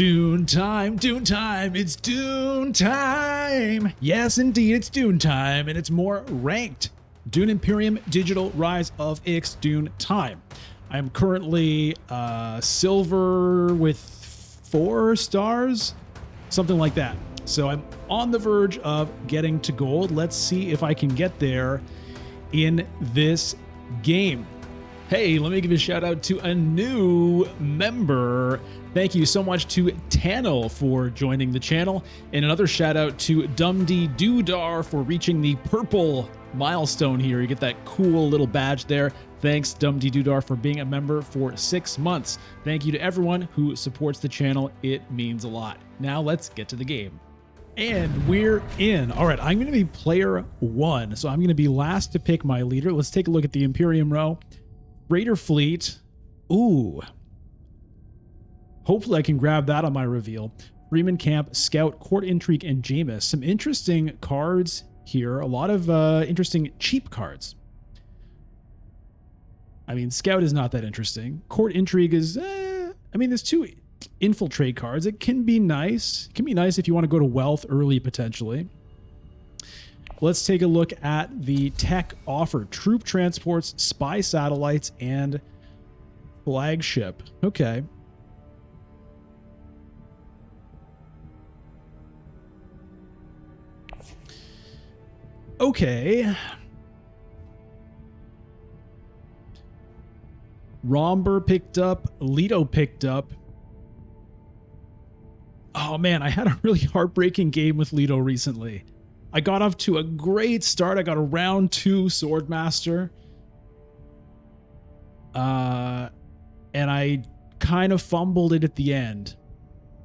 Dune time, it's Dune time. Yes, indeed, it's Dune time, and it's more ranked. Dune Imperium Digital Rise of Ix Dune time. I'm currently silver with 4 stars, something like that. So I'm on the verge of getting to gold. Let's see if I can get there in this game. Hey, let me give a shout out to a new member. Thank you so much to Tannel for joining the channel. And another shout out to Dumdy Doodar for reaching the purple milestone here. You get that cool little badge there. Thanks, Dumdy Doodar, for being a member for 6 months. Thank you to everyone who supports the channel. It means a lot. Now let's get to the game. And we're in. All right, I'm going to be player 1. So I'm going to be last to pick my leader. Let's take a look at the Imperium row. Raider fleet. Ooh. Hopefully I can grab that on my reveal. Freeman Camp, Scout, Court Intrigue, and Jameis. Some interesting cards here. A lot of interesting cheap cards. I mean, Scout is not that interesting. Court Intrigue is, I mean, there's 2 infiltrate cards. It can be nice. It can be nice if you want to go to wealth early, potentially. Let's take a look at the tech offered. Troop transports, spy satellites, and flagship. Okay. Okay. Romber picked up. Leto picked up. Oh man, I had a really heartbreaking game with Leto recently. I got off to a great start. I got a round 2 Swordmaster. And I kind of fumbled it at the end.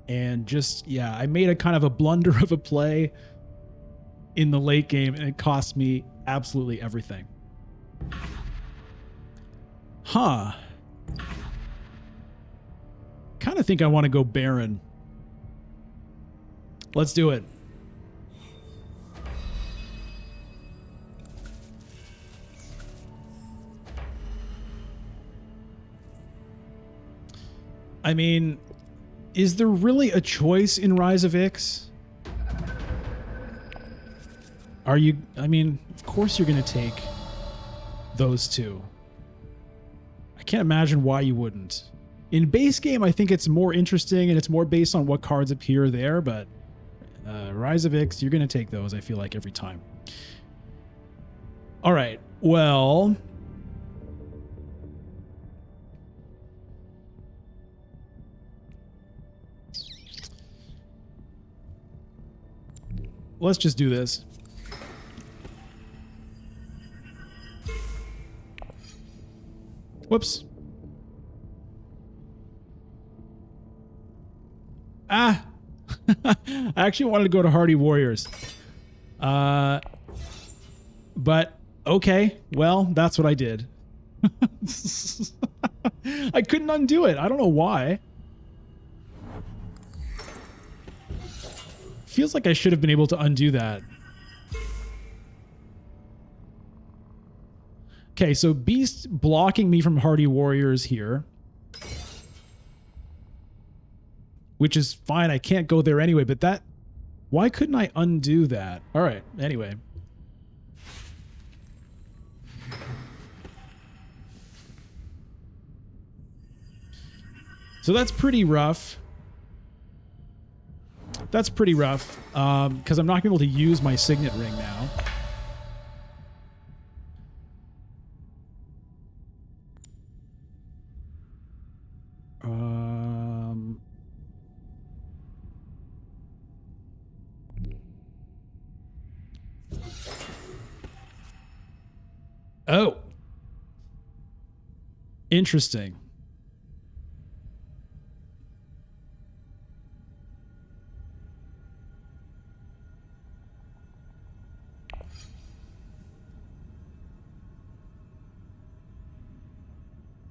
And just, yeah, I made a kind of a blunder of a play in the late game, and it cost me absolutely everything. Huh. Kind of think I want to go Baron. Let's do it. I mean, is there really a choice in Rise of Ix? Are you, I mean, of course you're going to take those 2. I can't imagine why you wouldn't. In base game, I think it's more interesting and it's more based on what cards appear there, but Rise of Ix, you're going to take those, I feel like, every time. All right, well... let's just do this. Whoops. Ah! I actually wanted to go to Hardy Warriors. But, okay. Well, that's what I did. I couldn't undo it. I don't know why. Feels like I should have been able to undo that. Okay, so Beast blocking me from Hardy Warriors here. Which is fine, I can't go there anyway, but that... why couldn't I undo that? Alright, anyway. So that's pretty rough. That's pretty rough, because I'm not going to be able to use my Signet Ring now. Oh. Interesting.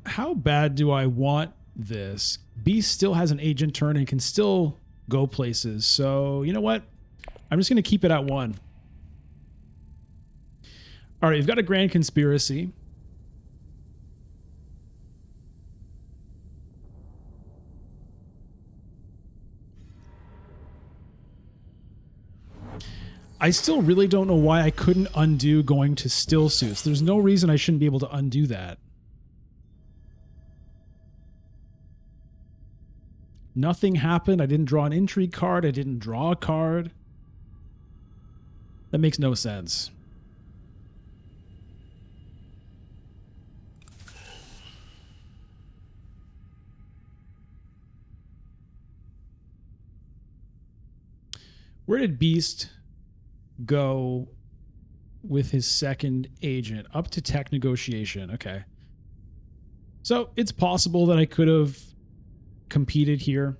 How bad do I want this? Beast still has an agent turn and can still go places. So, you know what? I'm just going to keep it at 1. All right, we've got a Grand Conspiracy. I still really don't know why I couldn't undo going to still suits. There's no reason I shouldn't be able to undo that. Nothing happened. I didn't draw an intrigue card. I didn't draw a card. That makes no sense. Where did Beast go with his second agent? Up to tech negotiation. Okay. So it's possible that I could have competed here.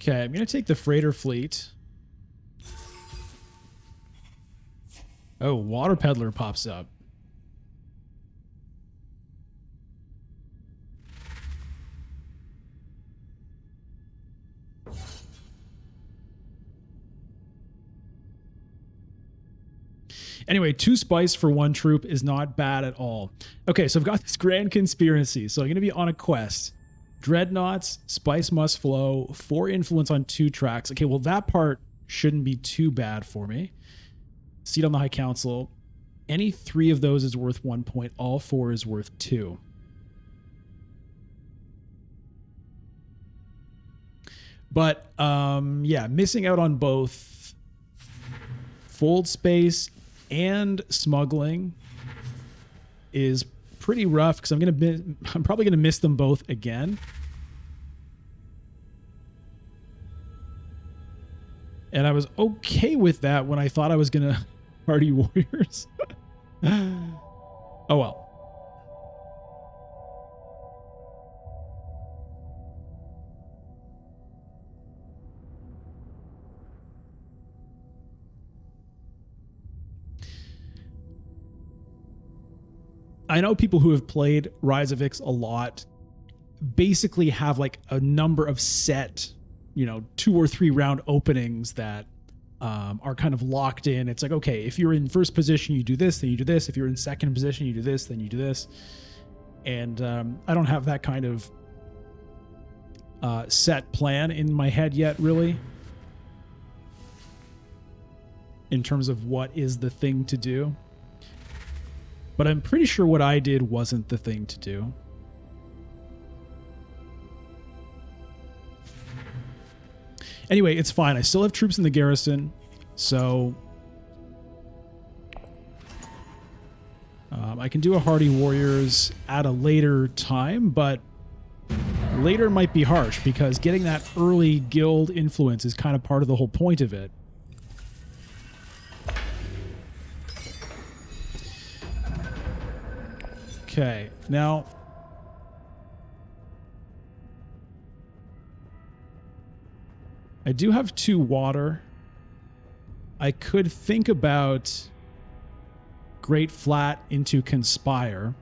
Okay, I'm going to take the freighter fleet. Oh, water peddler pops up. Anyway, 2 spice for 1 troop is not bad at all. Okay, so I've got this grand conspiracy. So I'm going to be on a quest. Dreadnoughts, spice must flow, 4 influence on 2 tracks. Okay, well, that part shouldn't be too bad for me. Seat on the High Council. Any 3 of those is worth 1 point. All 4 is worth 2. But, yeah, missing out on both fold space and smuggling is pretty rough because I'm probably gonna miss them both again. And I was okay with that when I thought I was gonna party warriors. Oh well. I know people who have played Rise of Ix a lot basically have like a number of set, 2 or 3 round openings that are kind of locked in. It's like, okay, if you're in first position, you do this, then you do this. If you're in second position, you do this, then you do this. And I don't have that kind of set plan in my head yet, really, in terms of what is the thing to do. But I'm pretty sure what I did wasn't the thing to do. Anyway, it's fine. I still have troops in the garrison, so I can do a Hardy Warriors at a later time, but later might be harsh because getting that early guild influence is kind of part of the whole point of it. Okay, now I do have 2 water. I could think about Great Flat into Conspire.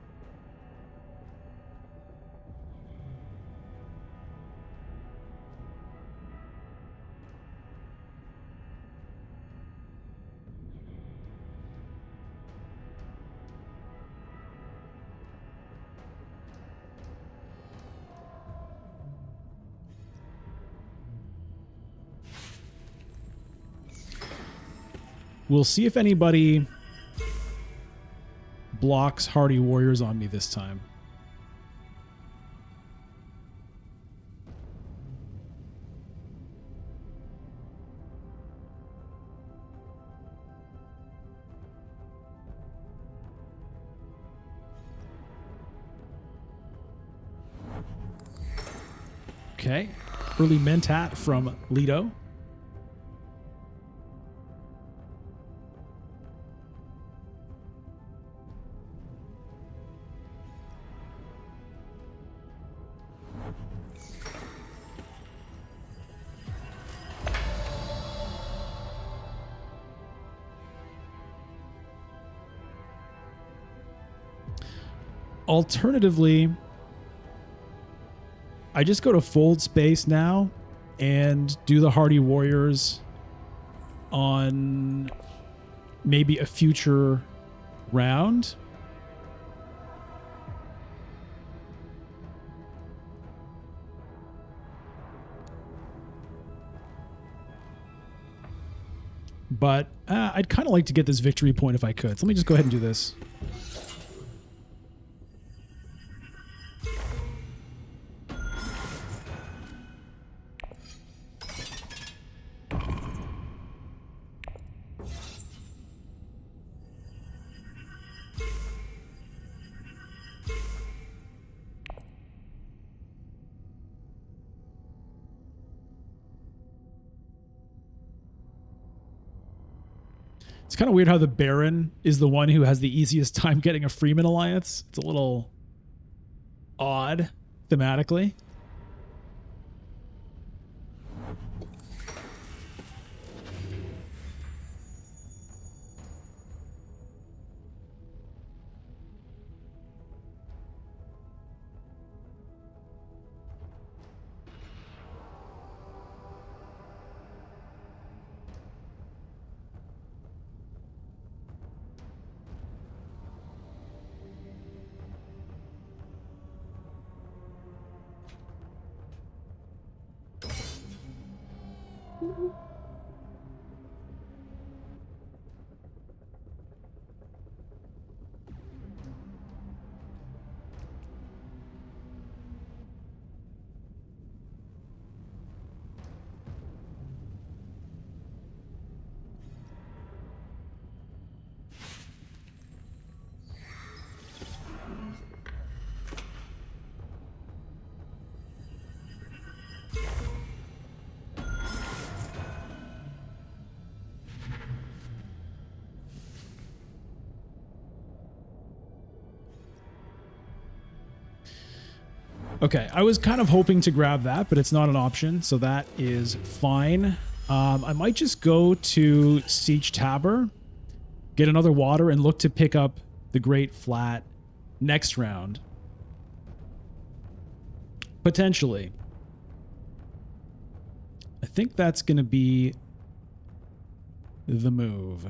We'll see if anybody blocks Hardy Warriors on me this time. Okay. Early Mentat from Lido. Alternatively, I just go to fold space now and do the Hardy Warriors on maybe a future round. But I'd kind of like to get this victory point if I could. So let me just go ahead and do this. It's kind of weird how the Baron is the one who has the easiest time getting a Freeman alliance. It's a little odd thematically. Okay, I was kind of hoping to grab that, but it's not an option, so that is fine. I might just go to Siege Tabor, get another water, and look to pick up the Great Flat next round. Potentially. I think that's going to be the move.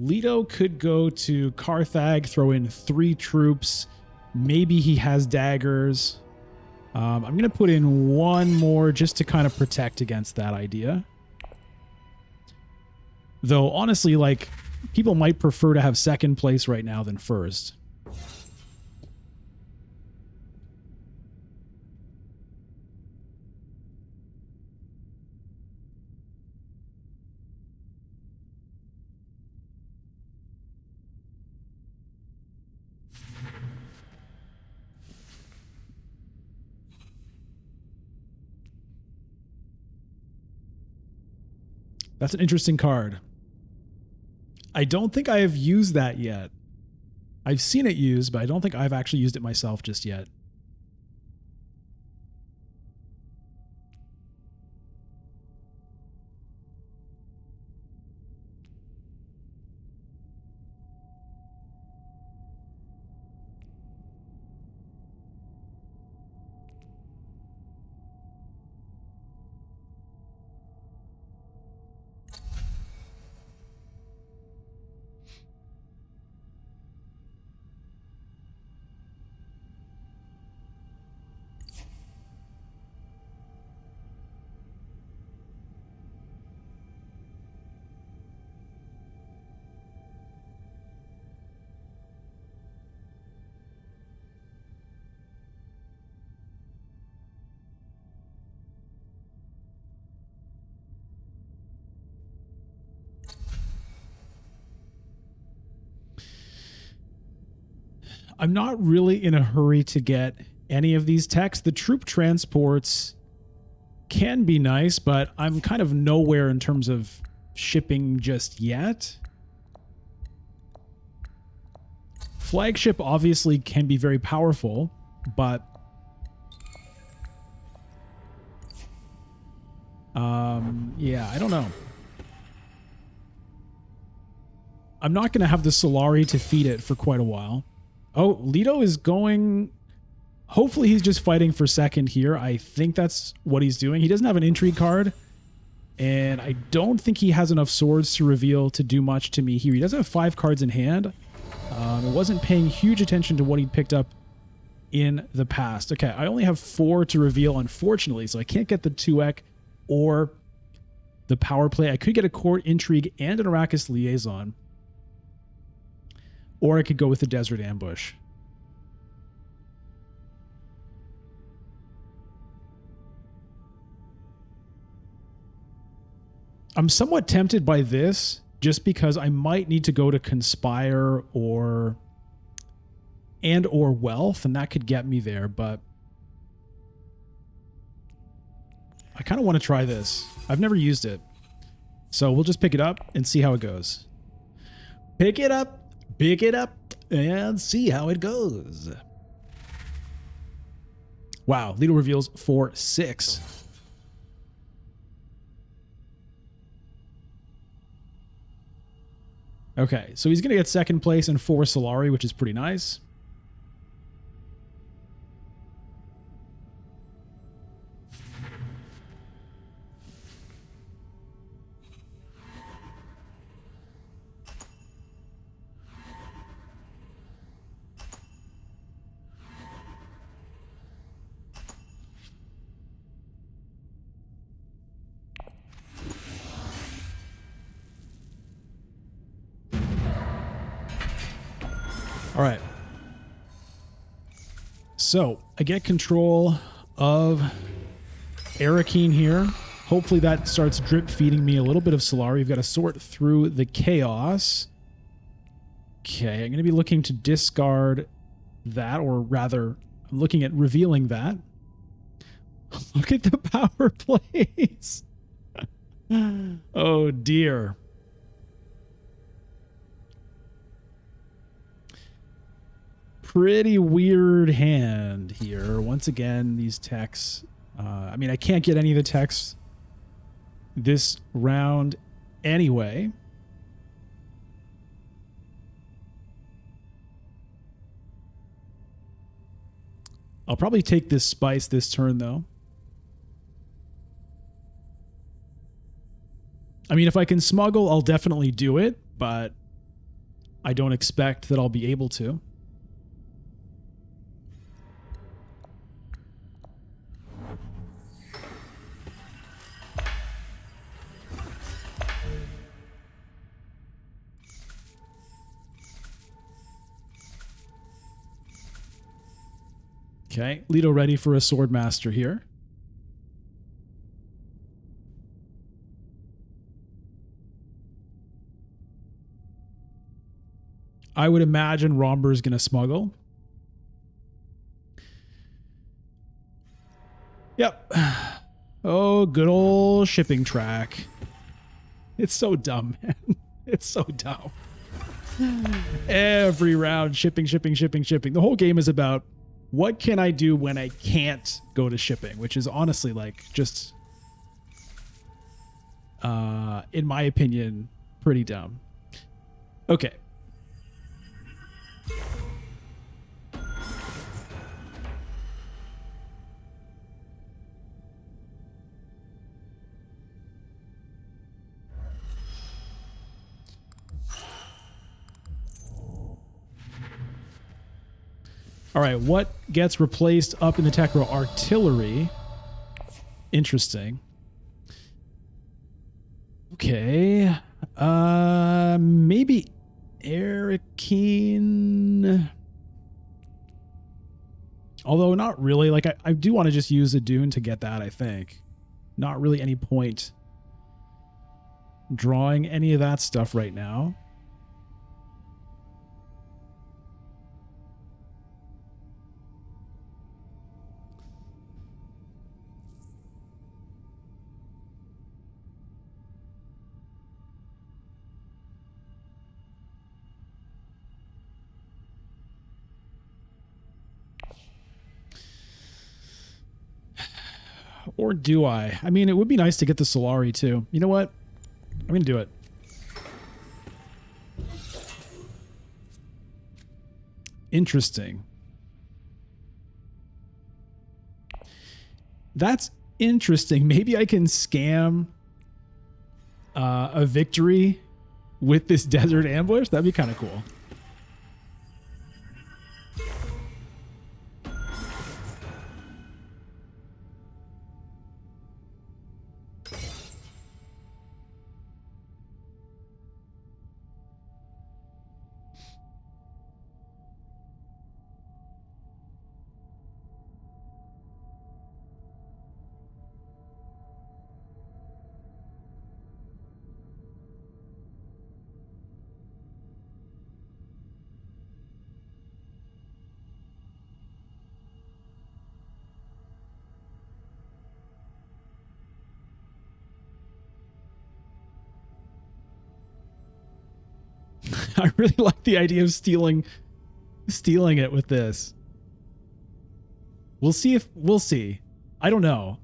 Leto could go to Carthag, throw in 3 troops. Maybe he has daggers. I'm going to put in 1 more just to kind of protect against that idea. Though, honestly, like, people might prefer to have second place right now than first. That's an interesting card. I don't think I have used that yet. I've seen it used, but I don't think I've actually used it myself just yet. I'm not really in a hurry to get any of these techs. The troop transports can be nice, but I'm kind of nowhere in terms of shipping just yet. Flagship obviously can be very powerful, but Yeah, I don't know. I'm not going to have the Solari to feed it for quite a while. Oh, Leto is going... Hopefully he's just fighting for second here. I think that's what he's doing. He doesn't have an intrigue card. And I don't think he has enough swords to reveal to do much to me here. He does have 5 cards in hand. I wasn't paying huge attention to what he picked up in the past. Okay, I only have 4 to reveal, unfortunately, so I can't get the 2-ek or the power play. I could get a court intrigue and an Arrakis liaison. Or I could go with the desert ambush. I'm somewhat tempted by this just because I might need to go to Conspire or Wealth, and that could get me there, but I kind of want to try this. I've never used it. So we'll just pick it up and see how it goes. Pick it up, and see how it goes. Wow, Leto reveals 4-6. Okay, so he's going to get second place and 4 Solari, which is pretty nice. All right. So I get control of Arakeen here. Hopefully that starts drip feeding me a little bit of Solari. We've got to sort through the chaos. Okay, I'm going to be looking to discard that, or rather, I'm looking at revealing that. Look at the power plays. Oh, dear. Pretty weird hand here. Once again, these techs. I mean, I can't get any of the techs this round anyway. I'll probably take this spice this turn, though. I mean, if I can smuggle, I'll definitely do it, but I don't expect that I'll be able to. Okay, Leto ready for a Sword Master here. I would imagine Romber's going to smuggle. Yep. Oh, good old shipping track. It's so dumb, man. It's so dumb. Every round, shipping. The whole game is about what can I do when I can't go to shipping, which is honestly like just, in my opinion, pretty dumb. Okay. All right, what gets replaced up in the tech row? Artillery. Interesting. Okay. Maybe Arakeen. Although not really. Like, I do want to just use a Dune to get that, I think. Not really any point drawing any of that stuff right now. Or do I? I mean, it would be nice to get the Solari too. You know what? I'm going to do it. Interesting. That's interesting. Maybe I can scam a victory with this desert ambush. That'd be kind of cool. I really like the idea of stealing it with this. We'll see. I don't know.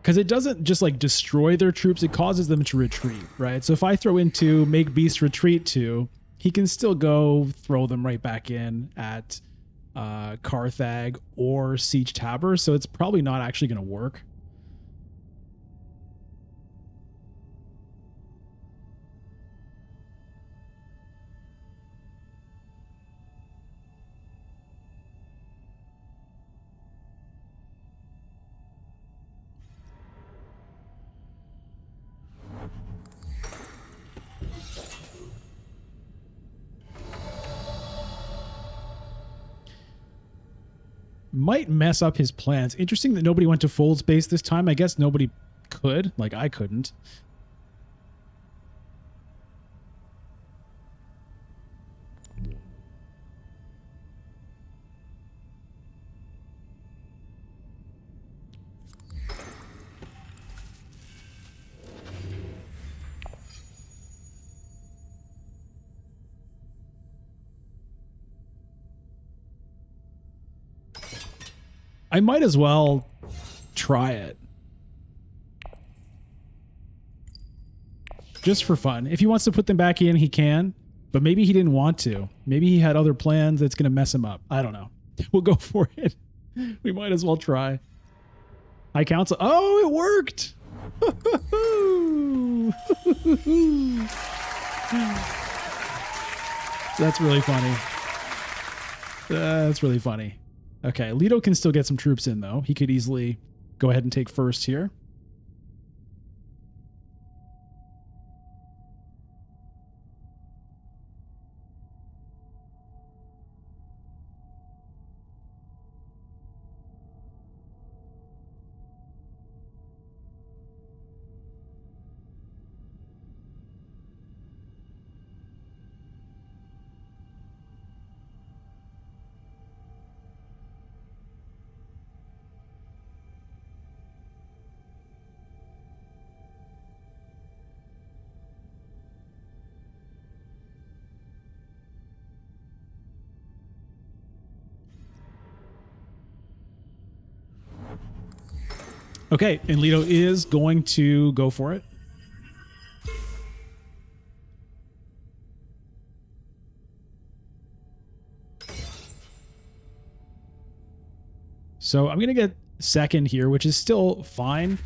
Because it doesn't just like destroy their troops, it causes them to retreat, right? So if I throw into make beast retreat 2, he can still go throw them right back in at Carthag or Siege Tabor, so it's probably not actually going to work. Might mess up his plans. Interesting that nobody went to fold space this time. I guess nobody could. Like, I couldn't. I might as well try it. Just for fun. If he wants to put them back in, he can. But maybe he didn't want to. Maybe he had other plans that's going to mess him up. I don't know. We'll go for it. We might as well try. High Council. Oh, it worked! That's really funny. That's really funny. Okay, Leto can still get some troops in, though. He could easily go ahead and take first here. Okay, and Leto is going to go for it. So I'm going to get second here, which is still fine.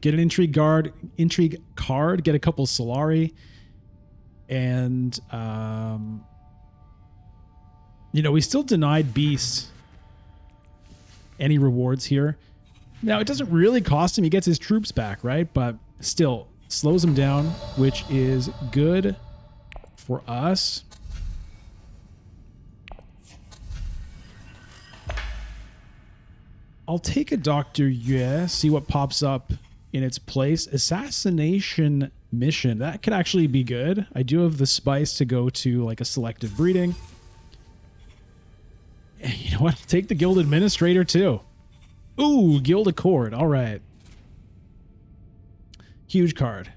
Get an intrigue card, get a couple Solari, and you know, we still denied Beast any rewards here. Now, it doesn't really cost him. He gets his troops back, right? But still, slows him down, which is good for us. I'll take a Dr. Yue, see what pops up in its place. Assassination mission. That could actually be good. I do have the spice to go to like a selective breeding. And you know what? I'll take the Guild Administrator too. Ooh, Guild Accord. All right. Huge card.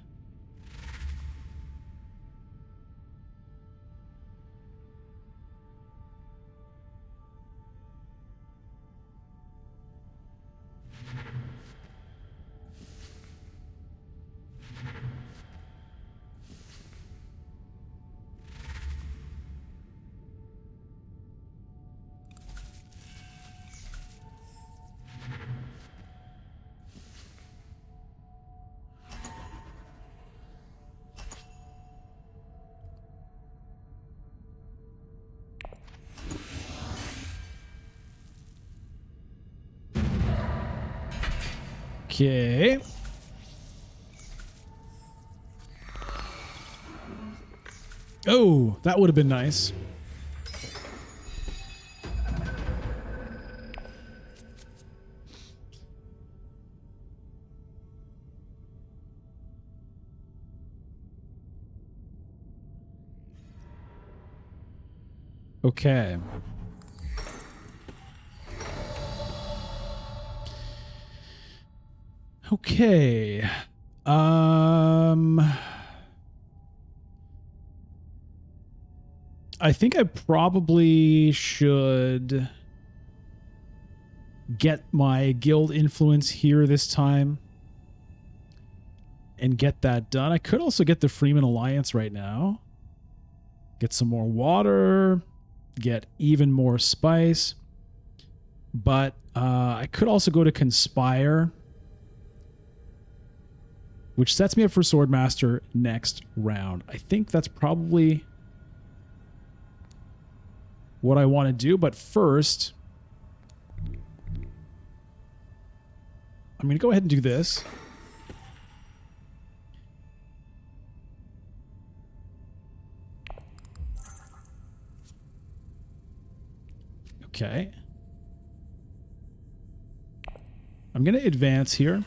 Okay. Oh, that would have been nice. Okay. Okay. I think I probably should get my guild influence here this time and get that done. I could also get the Freeman Alliance right now. Get some more water, get even more spice. But I could also go to Conspire, which sets me up for Swordmaster next round. I think that's probably what I want to do, but first I'm going to go ahead and do this. Okay. I'm going to advance here.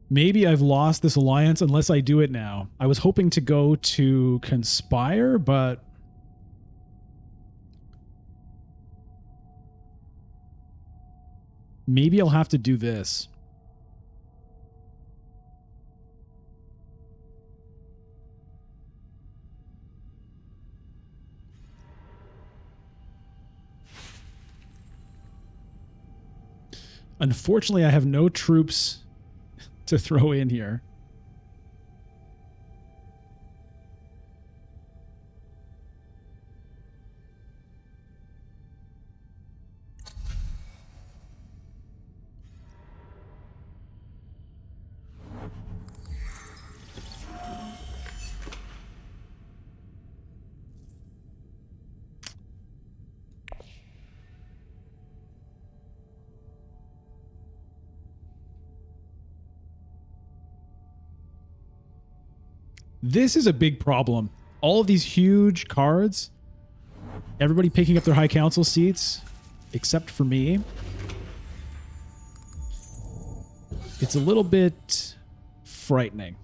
Maybe I've lost this alliance unless I do it now. I was hoping to go to Conspire, but maybe I'll have to do this. Unfortunately, I have no troops to throw in here. This is a big problem. All of these huge cards, everybody picking up their high council seats, except for me. It's a little bit frightening.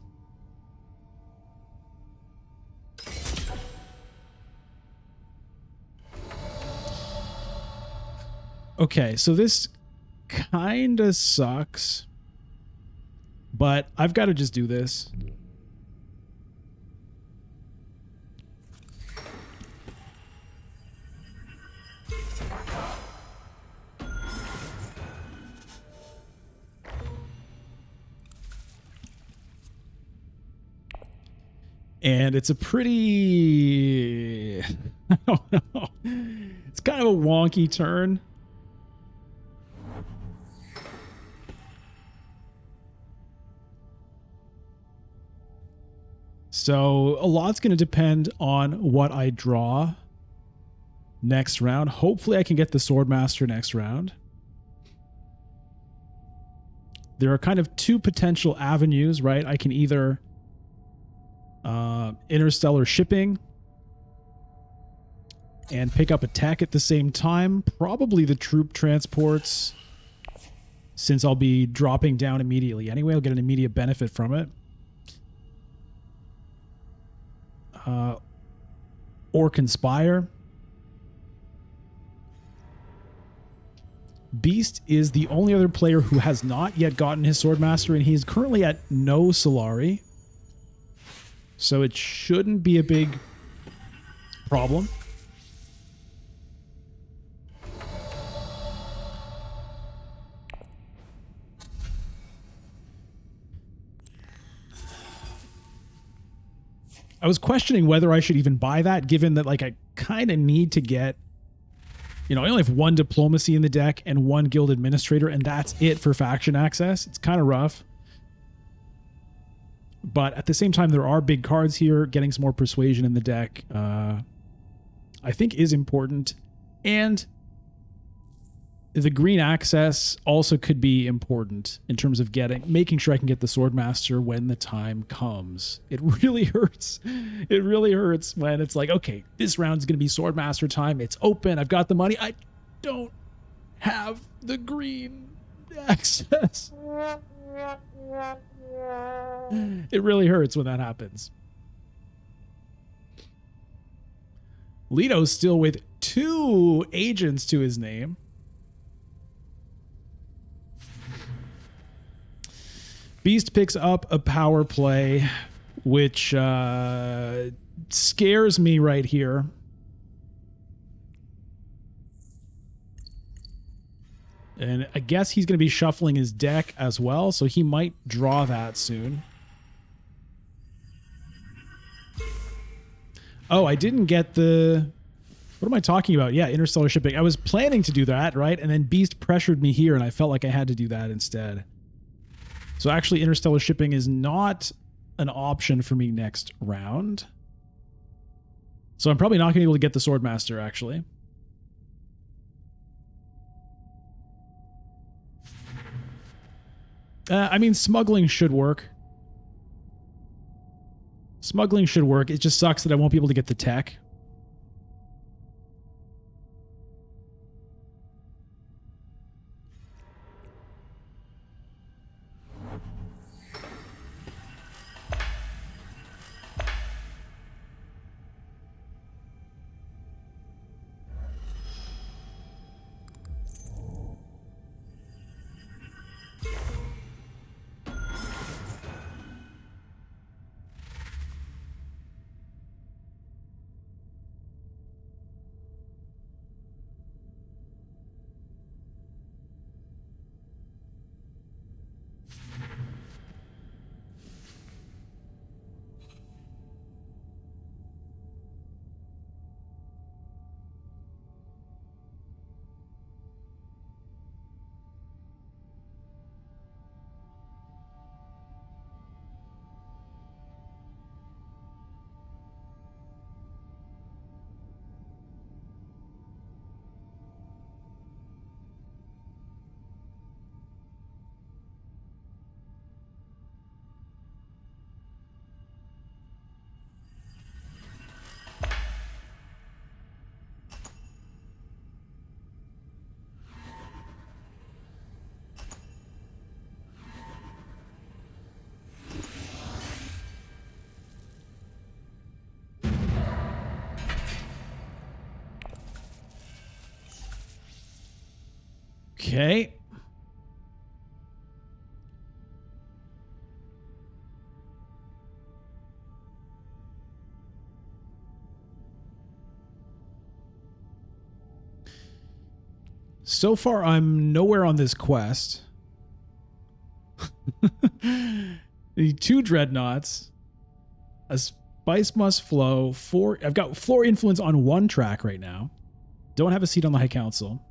Okay, so this kind of sucks, but I've got to just do this. And it's a pretty... I don't know. It's kind of a wonky turn. So a lot's going to depend on what I draw next round. Hopefully I can get the Swordmaster next round. There are kind of two potential avenues, right? I can either interstellar shipping and pick up a tech at the same time. Probably the troop transports, since I'll be dropping down immediately anyway. I'll get an immediate benefit from it. Or Conspire. Beast is the only other player who has not yet gotten his Swordmaster, and he's currently at no Solari. So it shouldn't be a big problem. I was questioning whether I should even buy that, given that like I kind of need to get, you know, I only have one diplomacy in the deck and one guild administrator, and that's it for faction access. It's kind of rough. But at the same time, there are big cards here. Getting some more persuasion in the deck, I think, is important. And the green access also could be important in terms of making sure I can get the Swordmaster when the time comes. It really hurts. It really hurts when it's like, okay, this round is going to be Swordmaster time. It's open. I've got the money. I don't have the green access. It really hurts when that happens. Leto's still with 2 agents to his name. Beast picks up a power play, which scares me right here. And I guess he's going to be shuffling his deck as well, so he might draw that soon. Oh, I didn't get the... What am I talking about? Yeah, interstellar shipping. I was planning to do that, right? And then Beast pressured me here, and I felt like I had to do that instead. So actually, interstellar shipping is not an option for me next round. So I'm probably not going to be able to get the Swordmaster, actually. I mean, smuggling should work. Smuggling should work. It just sucks that I won't be able to get the tech. Okay. So far, I'm nowhere on this quest. The 2 dreadnoughts. A spice must flow. I've got floor influence on 1 track right now. Don't have a seat on the High Council.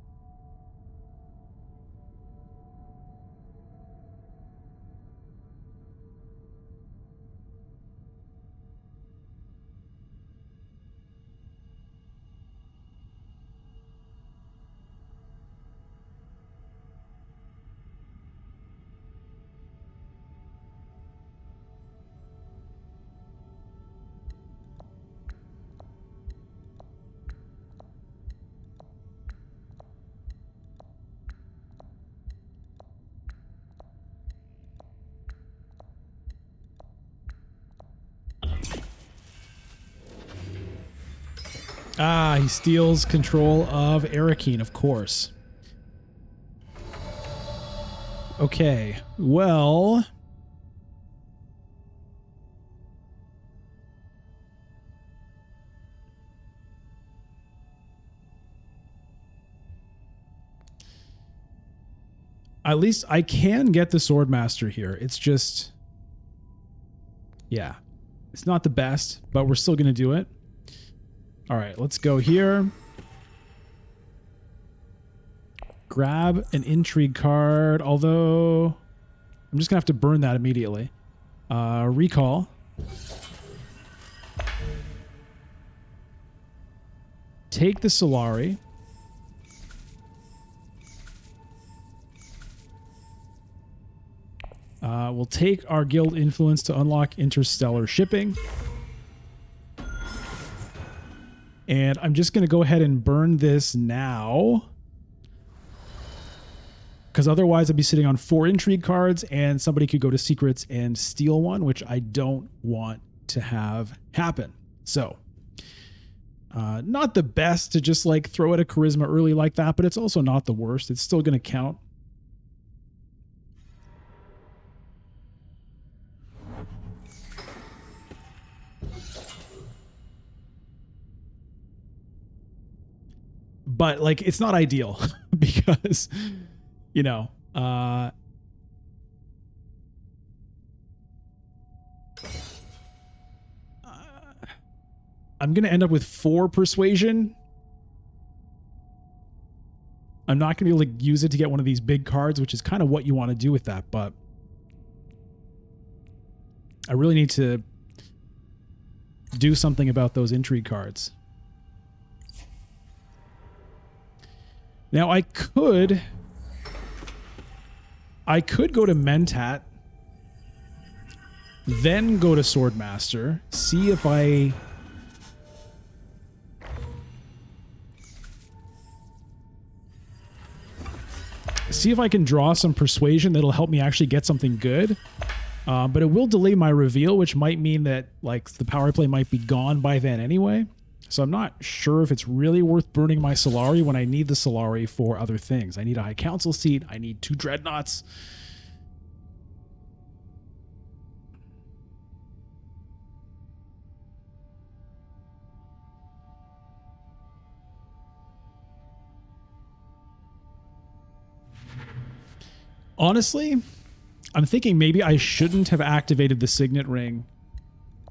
Ah, he steals control of Arakeen, of course. Okay, well... At least I can get the Swordmaster here. It's just... Yeah. It's not the best, but we're still going to do it. All right, let's go here. Grab an intrigue card, although I'm just going to have to burn that immediately. Recall. Take the Solari. We'll take our guild influence to unlock interstellar shipping. And I'm just going to go ahead and burn this now. Because otherwise I'd be sitting on 4 intrigue cards and somebody could go to secrets and steal one, which I don't want to have happen. So, not the best to just like throw at a charisma early like that, but it's also not the worst. It's still going to count. But like, it's not ideal because, you know, I'm going to end up with 4 persuasion. I'm not going to be able to use it to get one of these big cards, which is kind of what you want to do with that. But I really need to do something about those intrigue cards. Now I could go to Mentat, then go to Swordmaster, see if I can draw some persuasion that'll help me actually get something good. But it will delay my reveal, which might mean that like the power play might be gone by then anyway. So I'm not sure if it's really worth burning my Solari when I need the Solari for other things. I need a High Council seat. I need 2 Dreadnoughts. Honestly, I'm thinking maybe I shouldn't have activated the Signet Ring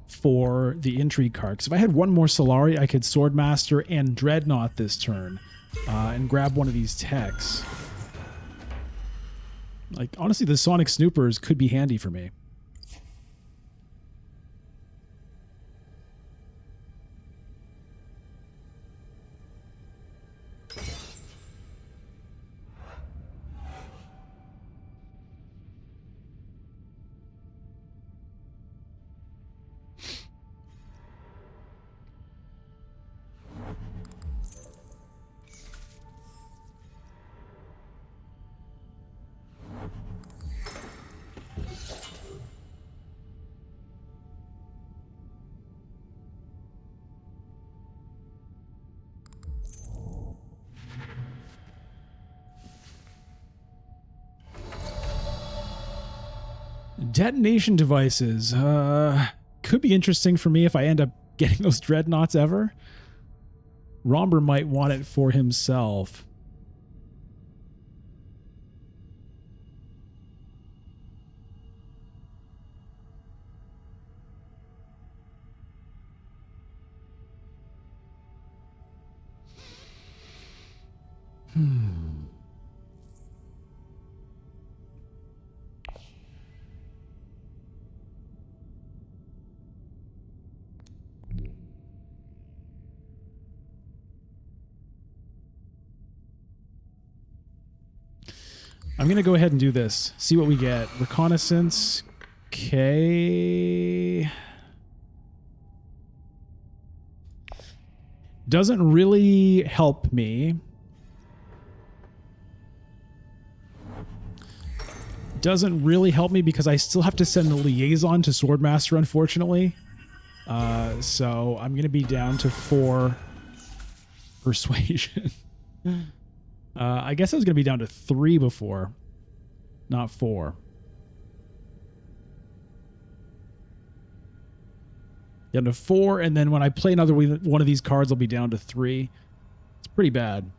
for the intrigue card. Because if I had one more Solari, I could Swordmaster and Dreadnought this turn and grab one of these techs. Like, honestly, the Sonic Snoopers could be handy for me. Detonation devices. Could be interesting for me if I end up getting those Dreadnoughts ever. Romber might want it for himself. I'm going to go ahead and do this. See what we get. Reconnaissance. Okay. Doesn't really help me. Doesn't really help me because I still have to send the liaison to Swordmaster, unfortunately. So I'm going to be down to 4 persuasion. I guess I was going to be down to 3 before, not 4. Down to 4, and then when I play another one of these cards, I'll be down to 3. It's pretty bad.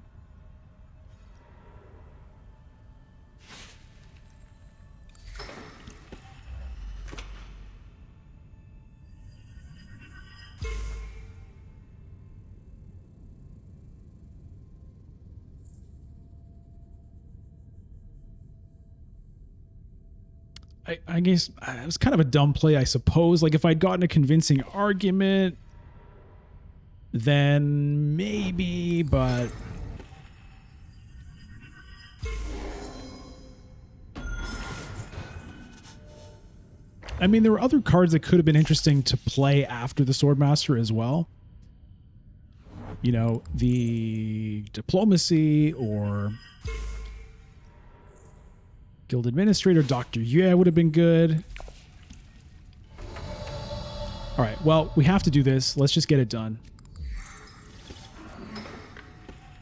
I guess it was kind of a dumb play, I suppose. Like if I'd gotten a convincing argument, then maybe, but I mean, there were other cards that could have been interesting to play after the Swordmaster as well. You know, the Diplomacy or Guild Administrator, Dr. Yeah would have been good. All right, well, we have to do this. Let's just get it done.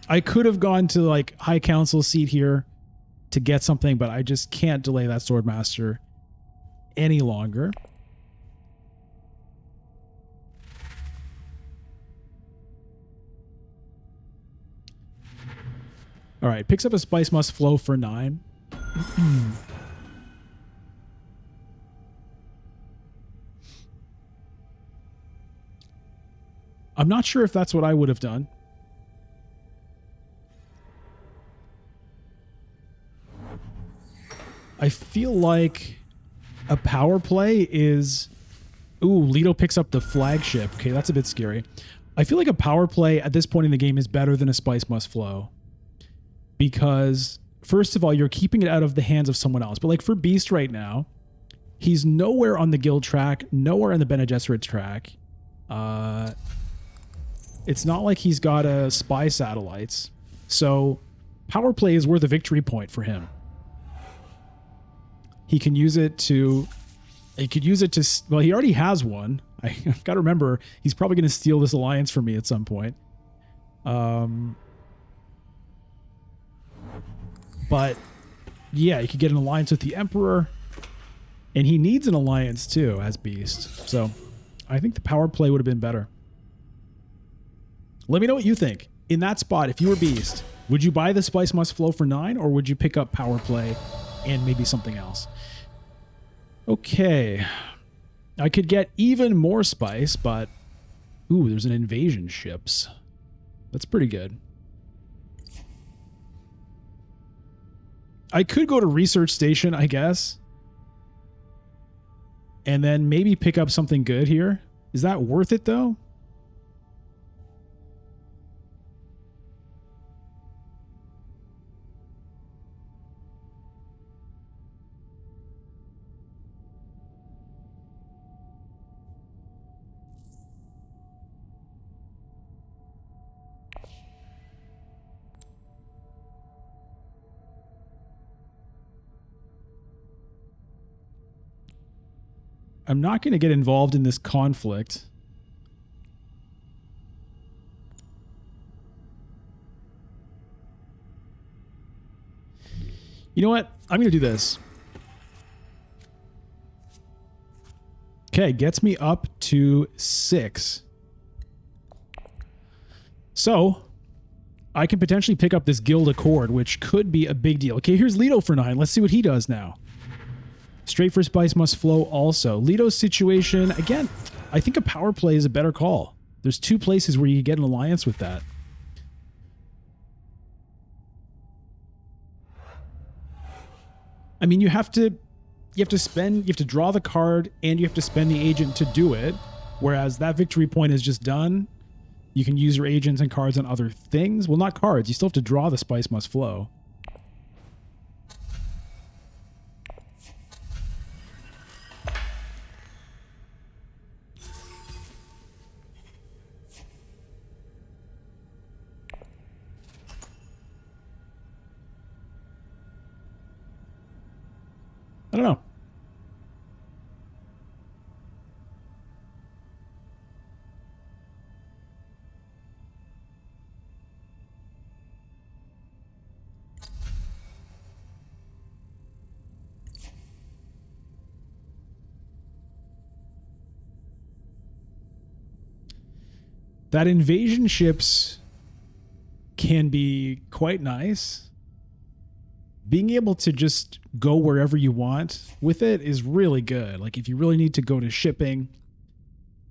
I could have gone to like High Council seat here to get something, but I just can't delay that Swordmaster any longer. All right, picks up a Spice Must Flow for 9. I'm not sure if that's what I would have done. I feel like a power play is... Ooh, Leto picks up the flagship. Okay, that's a bit scary. I feel like a power play at this point in the game is better than a Spice Must Flow. Because, first of all, you're keeping it out of the hands of someone else. But like for Beast right now, he's nowhere on the guild track, nowhere on the Bene Gesserit track. It's not like he's got a spy satellites. So power play is worth a victory point for him. He can use it to... He could use it to... Well, he already has one. I've got to remember, he's probably going to steal this alliance from me at some point. But, yeah, he could get an alliance with the Emperor. And he needs an alliance, too, as Beast. So, I think the power play would have been better. Let me know what you think. In that spot, if you were Beast, would you buy the Spice Must Flow for 9, or would you pick up power play and maybe something else? Okay. I could get even more spice, but... Ooh, there's an invasion ships. That's pretty good. I could go to Research Station, I guess. And then maybe pick up something good here. Is that worth it, though? I'm not going to get involved in this conflict. You know what? I'm going to do this. Okay, gets me up to 6. So, I can potentially pick up this Guild Accord, which could be a big deal. Okay, here's Leto for 9. Let's see what he does now. Straight for Spice Must Flow also. Leto's situation, again, I think a power play is a better call. There's 2 places where you get an alliance with that. I mean, you have to draw the card and you have to spend the agent to do it. Whereas that victory point is just done. You can use your agents and cards on other things. Well, not cards. You still have to draw the Spice Must Flow. I don't know. That invasion ships can be quite nice. Being able to just go wherever you want with it is really good. Like if you really need to go to shipping,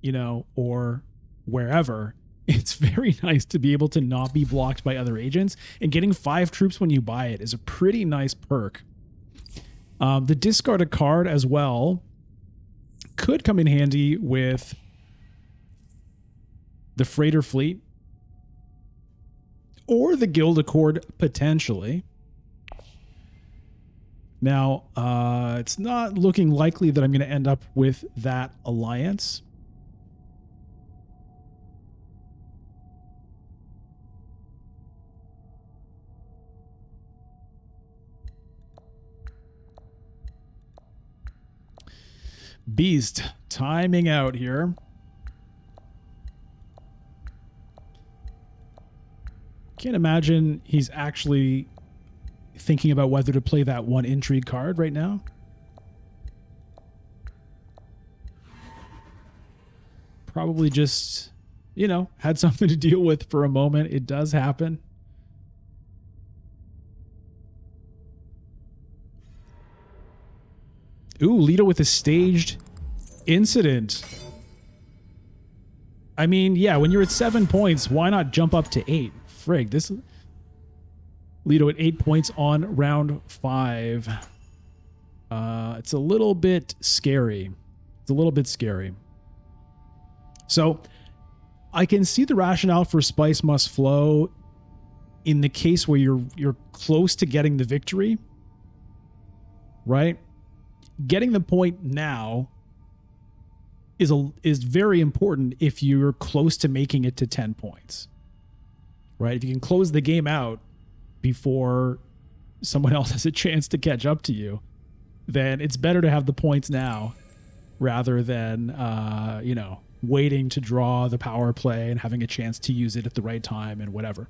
you know, or wherever, it's very nice to be able to not be blocked by other agents. And getting 5 troops when you buy it is a pretty nice perk. The discarded card as well could come in handy with the freighter fleet or the Guild Accord potentially. Now, it's not looking likely that I'm going to end up with that alliance. Beast timing out here. Can't imagine he's actually thinking about whether to play that one intrigue card right now. Probably just, you know, had something to deal with for a moment. It does happen. Ooh, Leto with a staged incident. I mean, yeah, when you're at 7 points, why not jump up to 8? Frig, this Leto at 8 points on round 5. It's a little bit scary. It's a little bit scary. So I can see the rationale for Spice Must Flow in the case where you're close to getting the victory, right? Getting the point now is very important if you're close to making it to 10 points, right? If you can close the game out before someone else has a chance to catch up to you, then it's better to have the points now rather than, you know, waiting to draw the power play and having a chance to use it at the right time and whatever.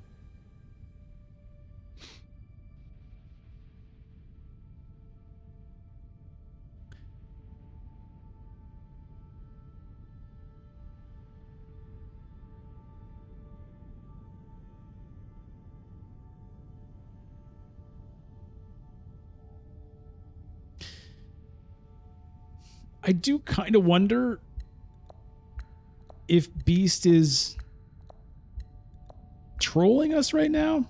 I do kind of wonder if Beast is trolling us right now.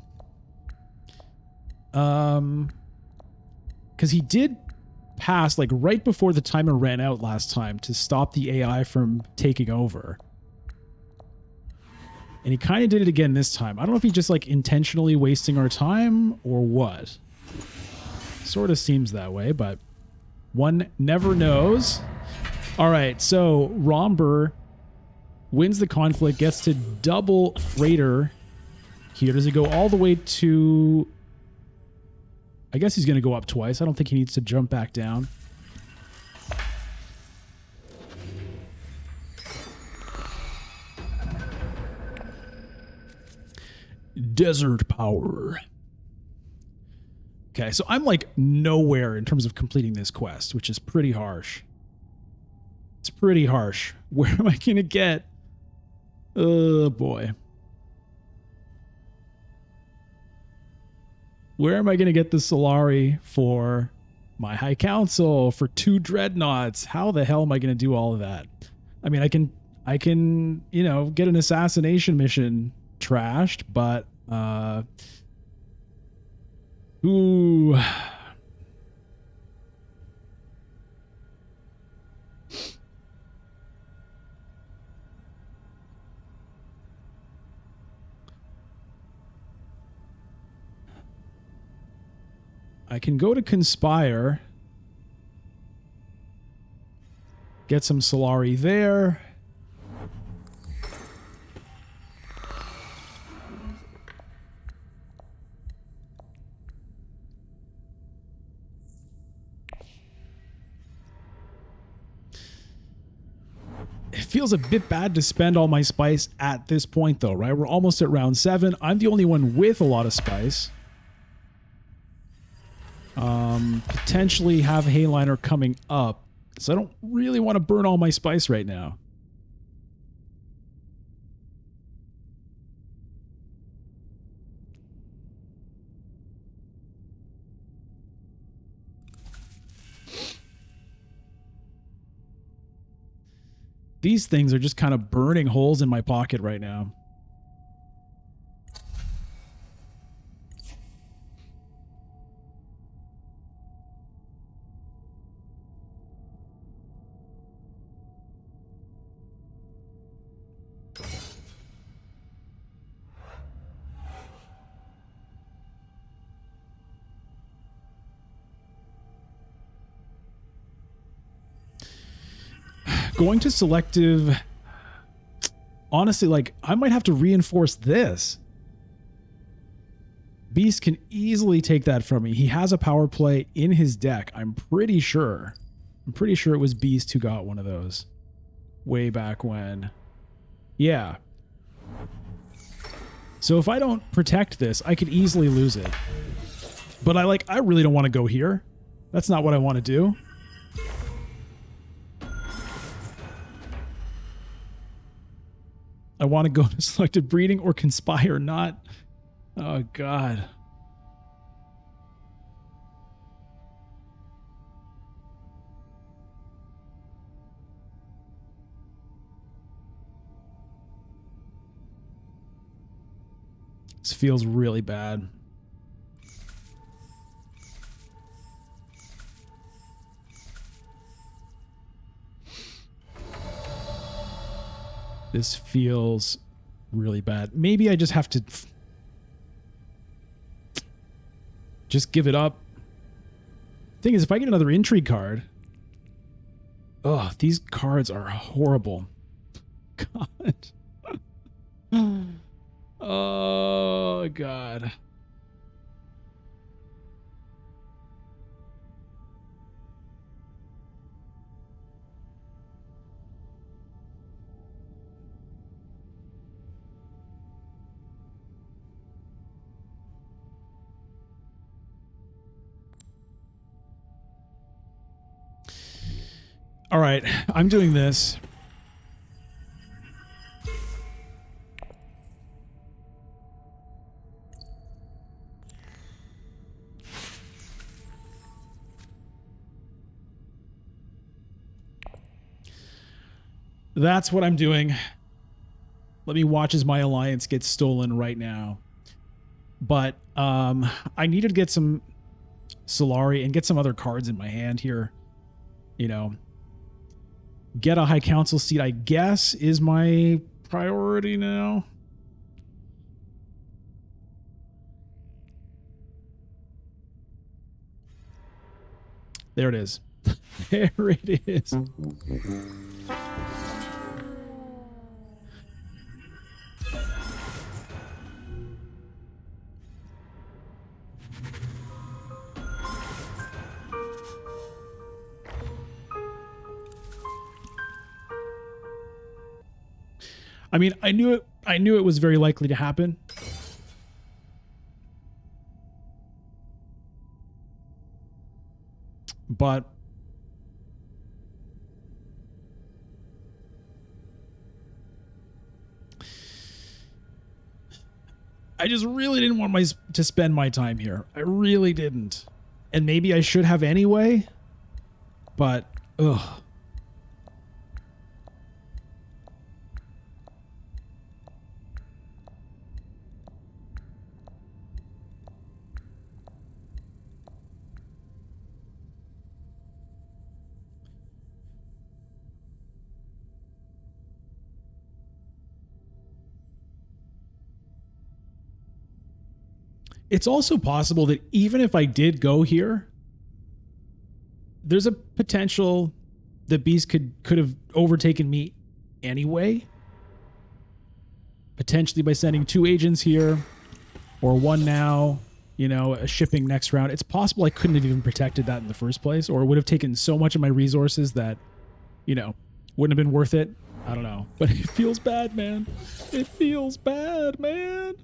Because he did pass like right before the timer ran out last time to stop the AI from taking over. And he kind of did it again this time. I don't know if he's just like intentionally wasting our time or what. Sort of seems that way, but one never knows. All right, so Romber wins the conflict, gets to double freighter here. Does he go all the way to... I guess he's going to go up twice. I don't think he needs to jump back down. Desert power. Okay, so I'm like nowhere in terms of completing this quest, which is pretty harsh. It's pretty harsh. Where am I going to get... Oh, boy. Where am I going to get the Solari for my High Council, for 2 Dreadnoughts? How the hell am I going to do all of that? I mean, I can, you know, get an assassination mission trashed, but, ooh. I can go to Conspire, get some Solari there. It feels a bit bad to spend all my spice at this point, though, right? We're almost at round 7. I'm the only one with a lot of spice. Potentially have Hayliner coming up, so I don't really want to burn all my spice right now. These things are just kind of burning holes in my pocket right now. Going to selective... Honestly, like, I might have to reinforce this. Beast can easily take that from me. He has a power play in his deck. I'm pretty sure. I'm pretty sure it was Beast who got one of those. Way back when. Yeah. So if I don't protect this, I could easily lose it. But I really don't want to go here. That's not what I want to do. I want to go to selective breeding or conspire, not... Oh, God. This feels really bad. This feels really bad. Maybe I just have to just give it up. Thing is, if I get another intrigue card... Oh, these cards are horrible. God. Oh, God. All right, I'm doing this. That's what I'm doing. Let me watch as my alliance gets stolen right now. But I needed to get some Solari and get some other cards in my hand here. You know, get a High Council seat, I guess, is my priority now. There it is. There it is. I mean, I knew it was very likely to happen. But I just really didn't want to spend my time here. I really didn't. And maybe I should have anyway, but ugh. It's also possible that even if I did go here, there's a potential that Beast could have overtaken me anyway. Potentially by sending 2 agents here, or 1 now, you know, a shipping next round. It's possible I couldn't have even protected that in the first place, or it would have taken so much of my resources that, you know, wouldn't have been worth it. I don't know. But it feels bad, man. It feels bad, man.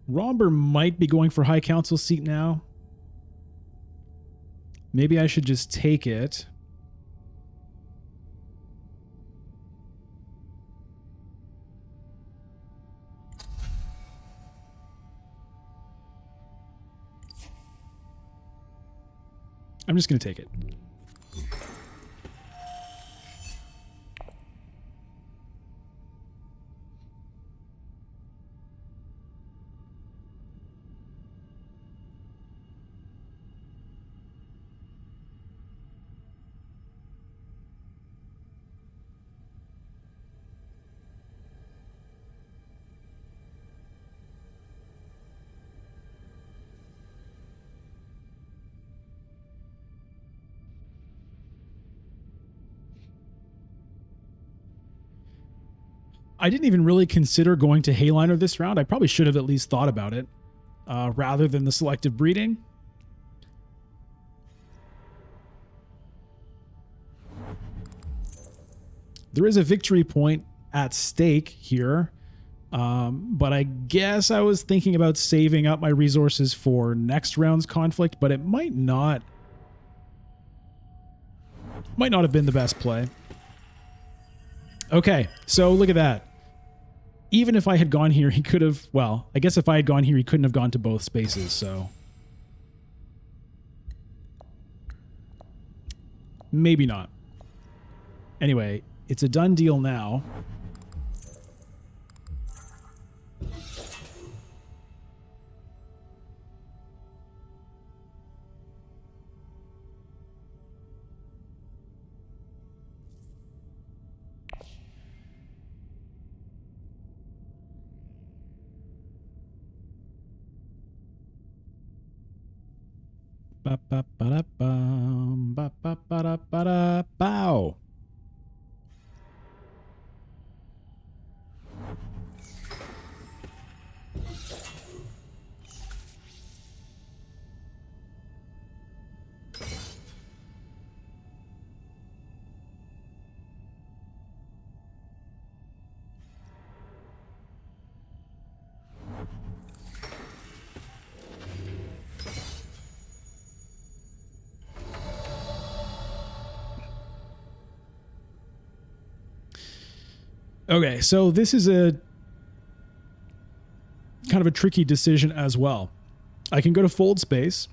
Romber might be going for High Council seat now. Maybe I should just take it. I'm just going to take it. I didn't even really consider going to Hayliner this round. I probably should have at least thought about it rather than the selective breeding. There is a victory point at stake here, but I guess I was thinking about saving up my resources for next round's conflict, but it might not have been the best play. Okay, so look at that. Even if I had gone here, he could have... Well, I guess if I had gone here, he couldn't have gone to both spaces, so... Maybe not. Anyway, it's a done deal now. Bow. Okay, so this is a kind of a tricky decision as well. I can go to fold space,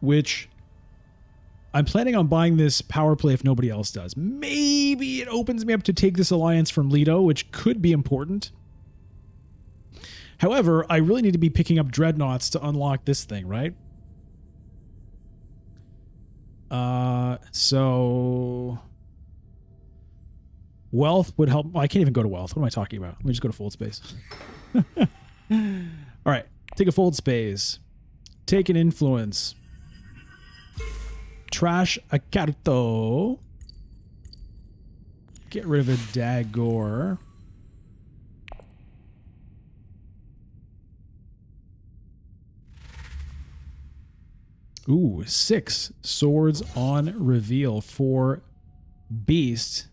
which I'm planning on buying this power play if nobody else does. Maybe it opens me up to take this alliance from Leto, which could be important. However, I really need to be picking up dreadnoughts to unlock this thing, right? So... Wealth would help. Well, I can't even go to wealth. What am I talking about? Let me just go to fold space. All right. Take a fold space. Take an influence. Trash a carto. Get rid of a dagger. Ooh, 6 swords on reveal for beast.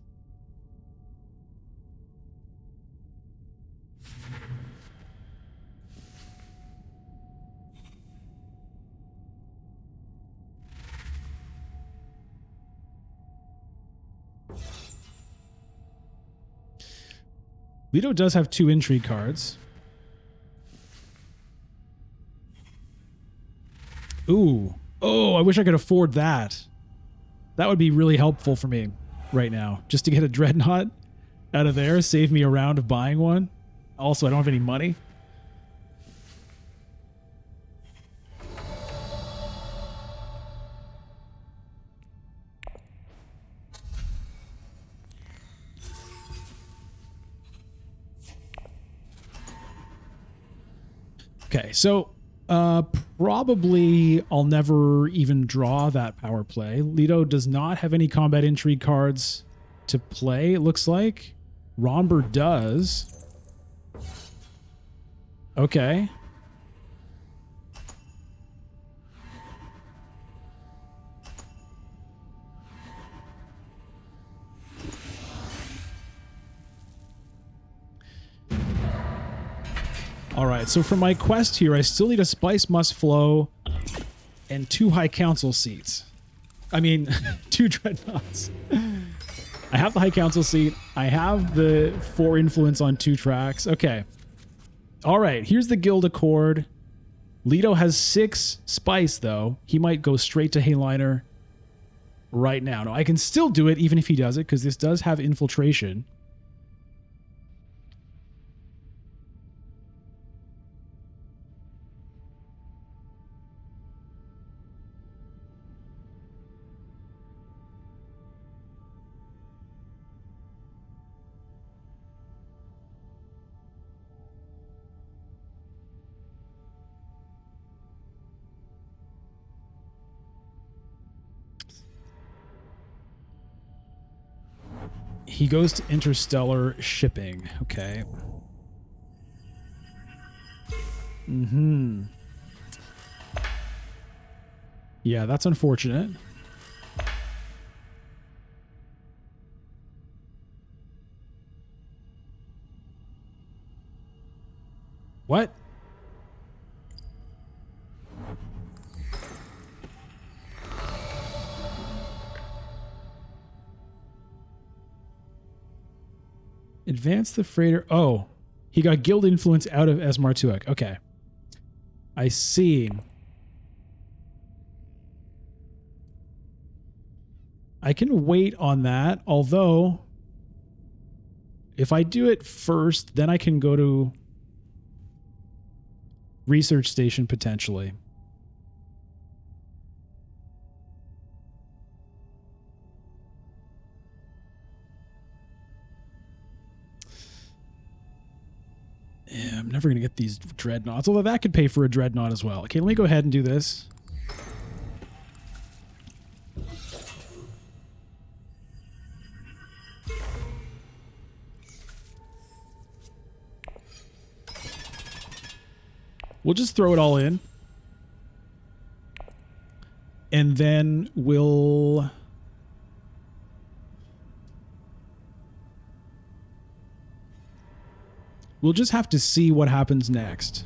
Leto does have 2 intrigue cards. Ooh. Oh, I wish I could afford that. That would be really helpful for me right now. Just to get a dreadnought out of there, save me a round of buying one. Also, I don't have any money. Okay, so probably I'll never even draw that power play. Leto does not have any combat intrigue cards to play, it looks like. Romber does. Okay. All right, so for my quest here, I still need a Spice Must Flow and 2 High Council seats. I mean, 2 Dreadnoughts. I have the High Council seat. I have the 4 influence on 2 tracks. Okay. All right, here's the Guild Accord. Leto has 6 Spice, though. He might go straight to Hayliner right now. No, I can still do it even if he does it, because this does have Infiltration. He goes to interstellar shipping. Okay. Yeah, that's unfortunate. What? Advance the freighter. Oh, he got guild influence out of Esmartuak. Okay. I see. I can wait on that, although if I do it first, then I can go to research station potentially. Yeah, I'm never going to get these dreadnoughts, although that could pay for a dreadnought as well. Okay, let me go ahead and do this. We'll just throw it all in. And then we'll... We'll just have to see what happens next.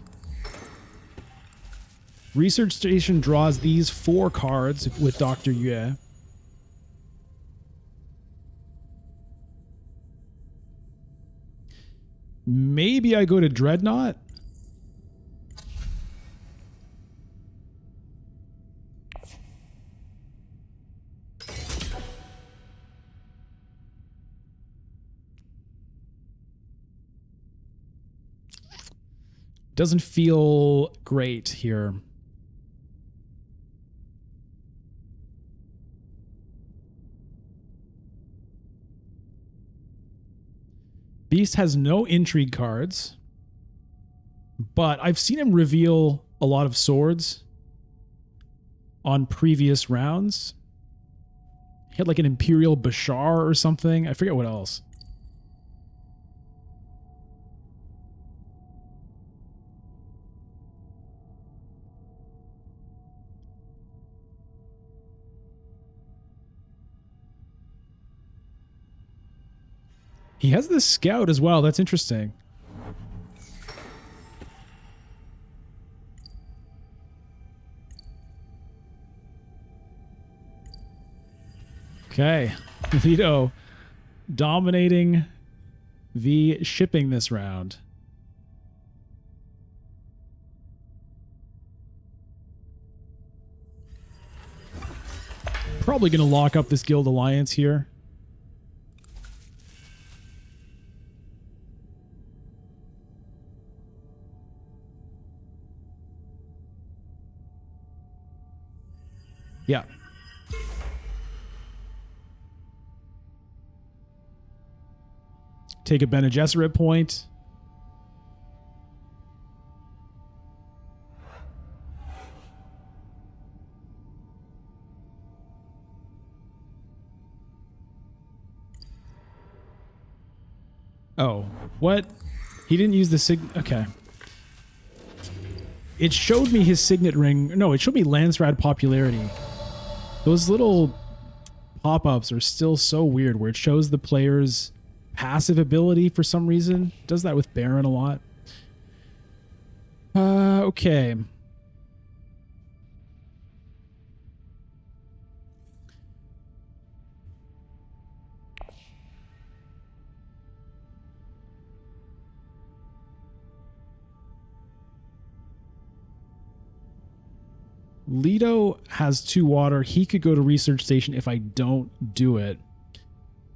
Research Station draws these 4 cards with Dr. Yue. Maybe I go to Dreadnought? Doesn't feel great here. Beast has no intrigue cards, but I've seen him reveal a lot of swords on previous rounds. He had like an Imperial Bashar or something. I forget what else. He has this scout as well. That's interesting. Okay. Leto dominating the shipping this round. Probably going to lock up this guild alliance here. Yeah. Take a Bene Gesserit point. Oh, what? He didn't use the okay. It showed me his signet ring. No, it showed me Landsrad popularity. Those little pop-ups are still so weird where it shows the player's passive ability for some reason. It does that with Baron a lot. Okay. Leto has 2 water. He could go to research station if I don't do it.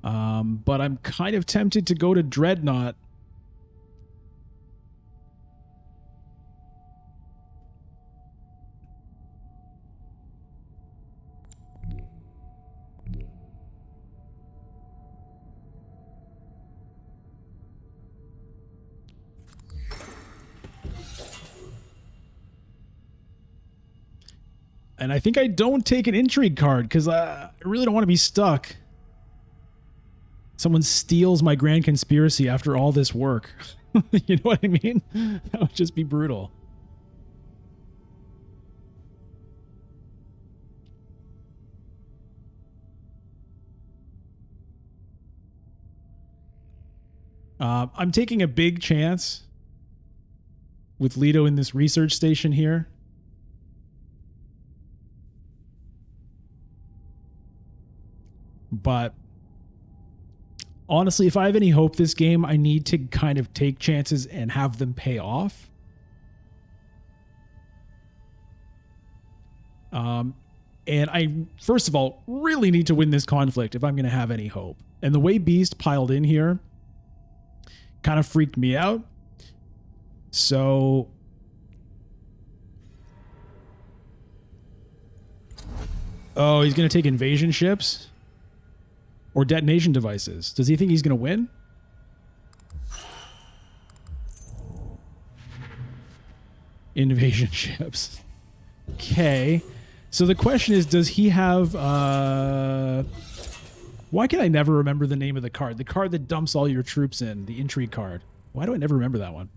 But I'm kind of tempted to go to Dreadnought. And I think I don't take an intrigue card because I really don't want to be stuck. Someone steals my grand conspiracy after all this work. You know what I mean? That would just be brutal. I'm taking a big chance with Leto in this research station here. But honestly, if I have any hope this game, I need to kind of take chances and have them pay off. And I, first of all, really need to win this conflict if I'm going to have any hope. And the way Beast piled in here kind of freaked me out. So oh, he's going to take invasion ships or detonation devices. Does he think he's going to win? Invasion ships. Okay. So the question is, does he have... why can I never remember the name of the card? The card that dumps all your troops in. The intrigue card. Why do I never remember that one?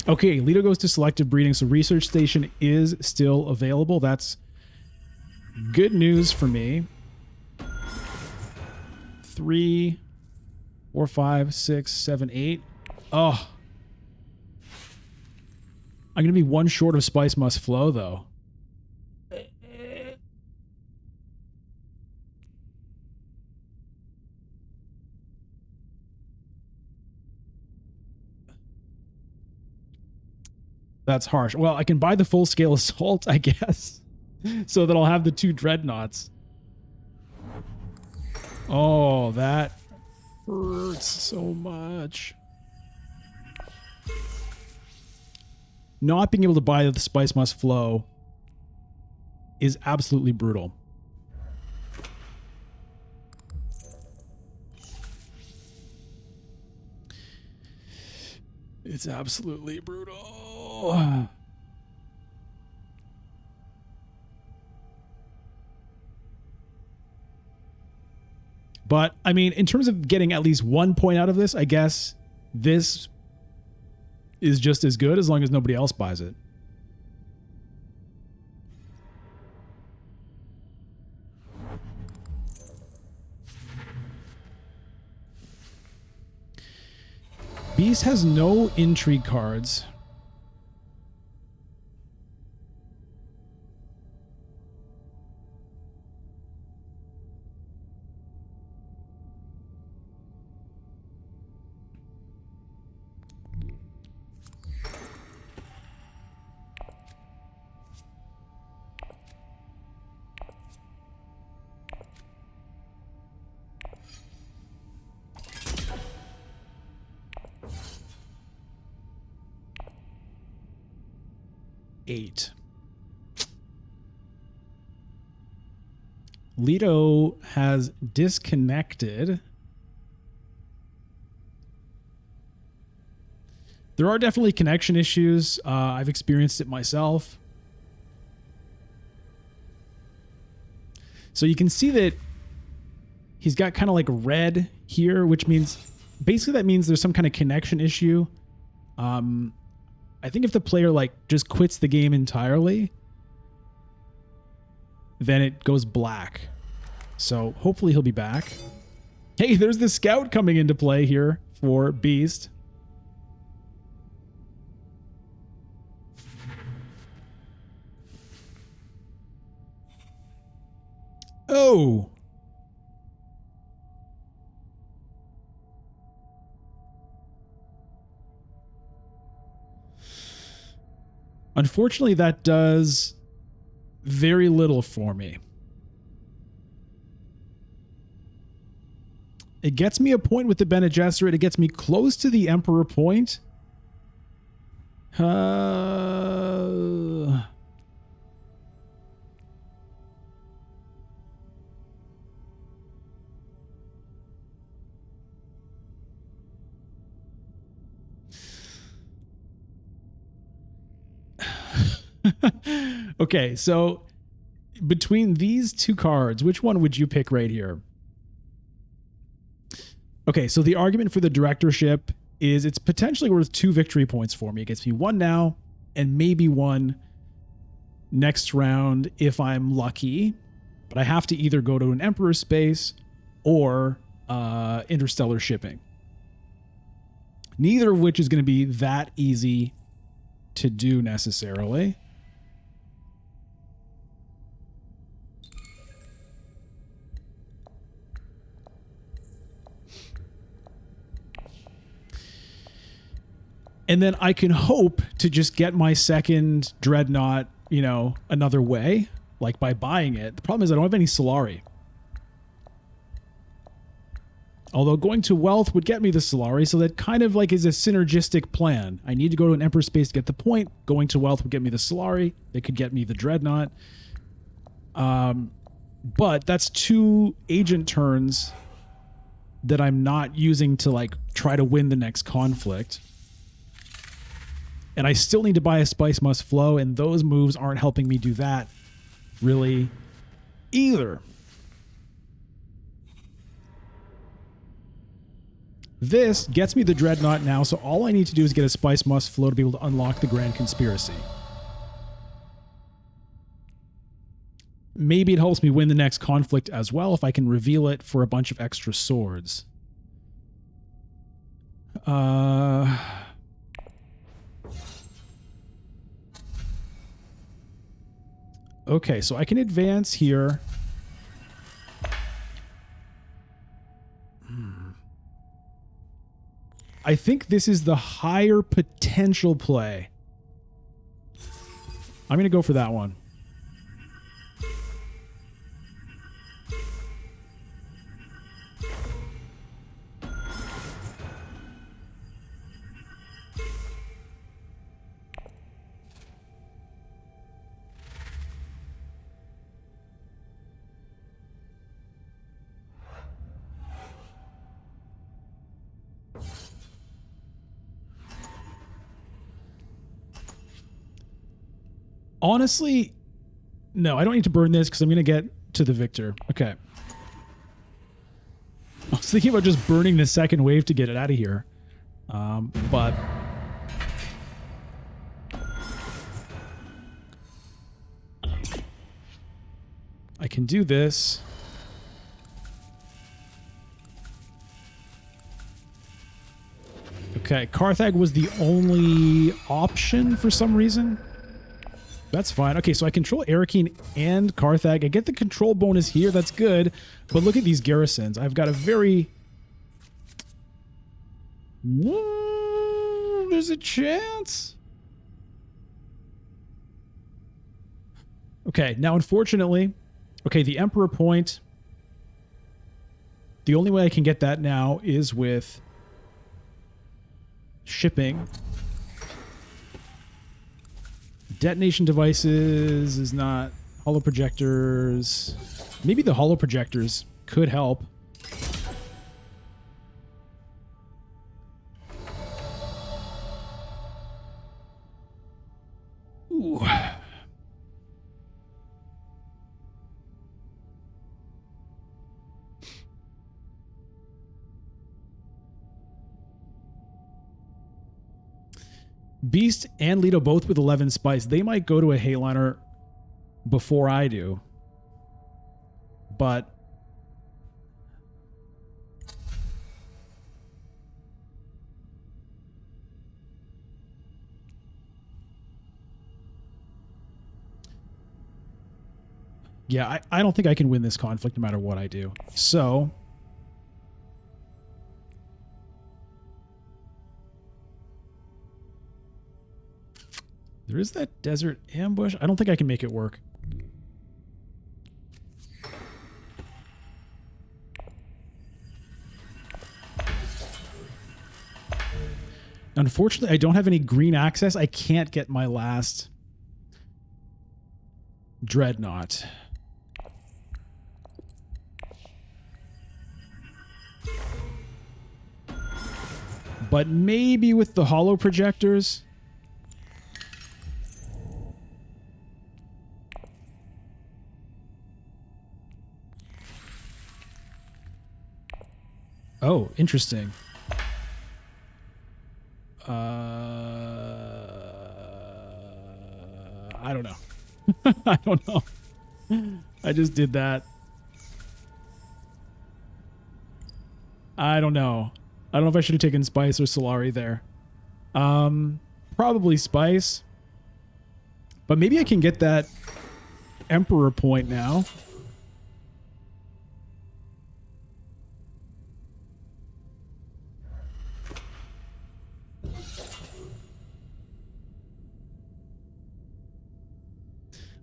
Okay, Leto goes to selective breeding, so research station is still available. That's good news for me. 3, 4, 5, 6, 7, 8. Oh. I'm going to be 1 short of Spice Must Flow, though. That's harsh. Well, I can buy the full-scale assault, I guess, so that I'll have the 2 dreadnoughts. Oh, that hurts so much. Not being able to buy the Spice Must Flow is absolutely brutal. It's absolutely brutal. But, I mean, in terms of getting at least 1 point out of this, I guess this is just as good as long as nobody else buys it. Beast has no intrigue cards. Eight. Leto has disconnected. There are definitely connection issues. I've experienced it myself. So you can see that he's got kind of like red here, which means basically that means there's some kind of connection issue. I think if the player like just quits the game entirely, then it goes black. So hopefully he'll be back. Hey, there's the scout coming into play here for Beast. Oh. Unfortunately, that does very little for me. It gets me a point with the Bene Gesserit. It gets me close to the Emperor point. Okay, so between these two cards, which one would you pick right here? Okay, so the argument for the directorship is it's potentially worth 2 victory points for me. It gets me 1 now and maybe 1 next round if I'm lucky. But I have to either go to an Emperor space or interstellar shipping. Neither of which is going to be that easy to do necessarily. And then I can hope to just get my second Dreadnought, another way, like by buying it. The problem is I don't have any Solari. Although going to Wealth would get me the Solari, so that kind of like is a synergistic plan. I need to go to an Emperor space to get the point. Going to Wealth would get me the Solari. They could get me the Dreadnought. But that's 2 agent turns that I'm not using to like try to win the next conflict. And I still need to buy a Spice Must Flow, and those moves aren't helping me do that really either. This gets me the Dreadnought now, so all I need to do is get a Spice Must Flow to be able to unlock the Grand Conspiracy. Maybe it helps me win the next conflict as well if I can reveal it for a bunch of extra swords. Okay, so I can advance here. I think this is the higher potential play. I'm going to go for that one. Honestly, no, I don't need to burn this because I'm going to get to the victor. Okay. I was thinking about just burning the second wave to get it out of here. But I can do this. Okay, Carthag was the only option for some reason. That's fine. Okay, so I control Arakeen and Carthag. I get the control bonus here. That's good. But look at these garrisons. I've got a very... Whoa, there's a chance. Okay, now unfortunately... Okay, the Emperor point. The only way I can get that now is with shipping. Detonation devices is not. Holo projectors. Maybe the holo projectors could help. Ooh. Beast and Leto both with 11 spice. They might go to a Hayliner before I do. But Yeah, I don't think I can win this conflict no matter what I do. So there is that desert ambush. I don't think I can make it work. Unfortunately, I don't have any green access. I can't get my last dreadnought. But maybe with the hollow projectors. Oh, interesting. I don't know. I don't know. I just did that. I don't know. I don't know if I should have taken Spice or Solari there. Probably Spice. But maybe I can get that Emperor point now.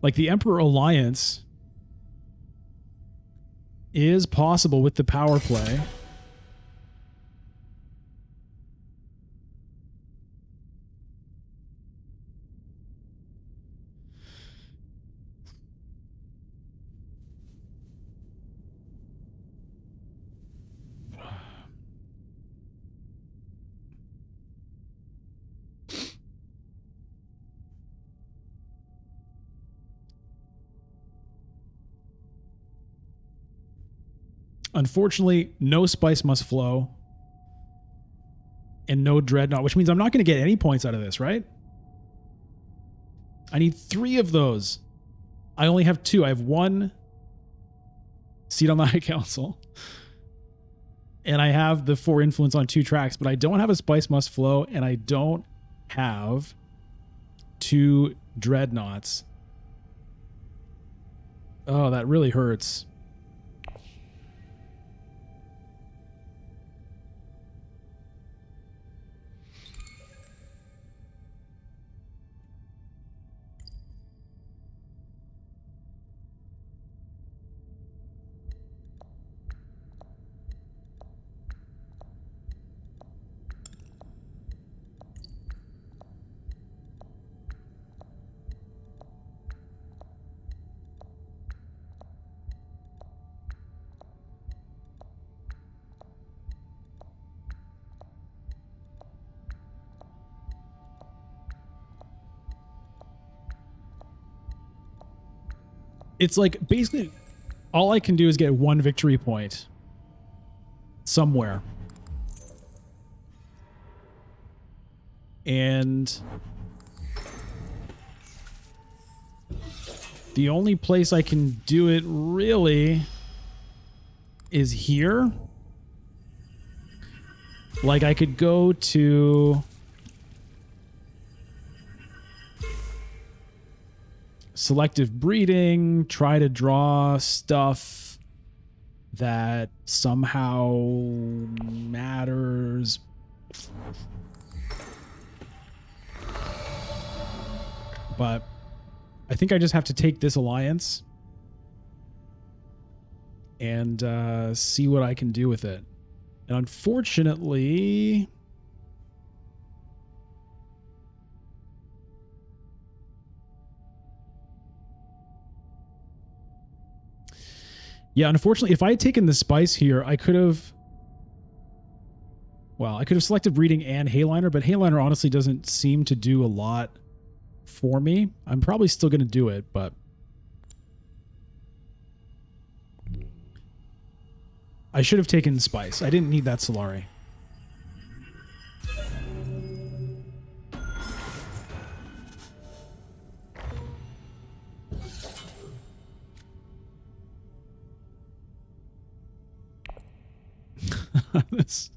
Like the Emperor Alliance is possible with the power play. Unfortunately, no Spice must flow. And no Dreadnought, which means I'm not going to get any points out of this, right? I need 3 of those. I only have 2. I have 1 seat on the High Council. And I have the 4 influence on 2 tracks, but I don't have a Spice must flow, and I don't have 2 Dreadnoughts. Oh, that really hurts. It's like basically all I can do is get 1 victory point somewhere. And the only place I can do it really is here. Like I could go to selective breeding, try to draw stuff that somehow matters. But I think I just have to take this alliance and see what I can do with it. And unfortunately, if I had taken the Spice here, I could have, well, I could have selected breeding and Hayliner, but Hayliner honestly doesn't seem to do a lot for me. I'm probably still going to do it, but I should have taken Spice. I didn't need that Solari. this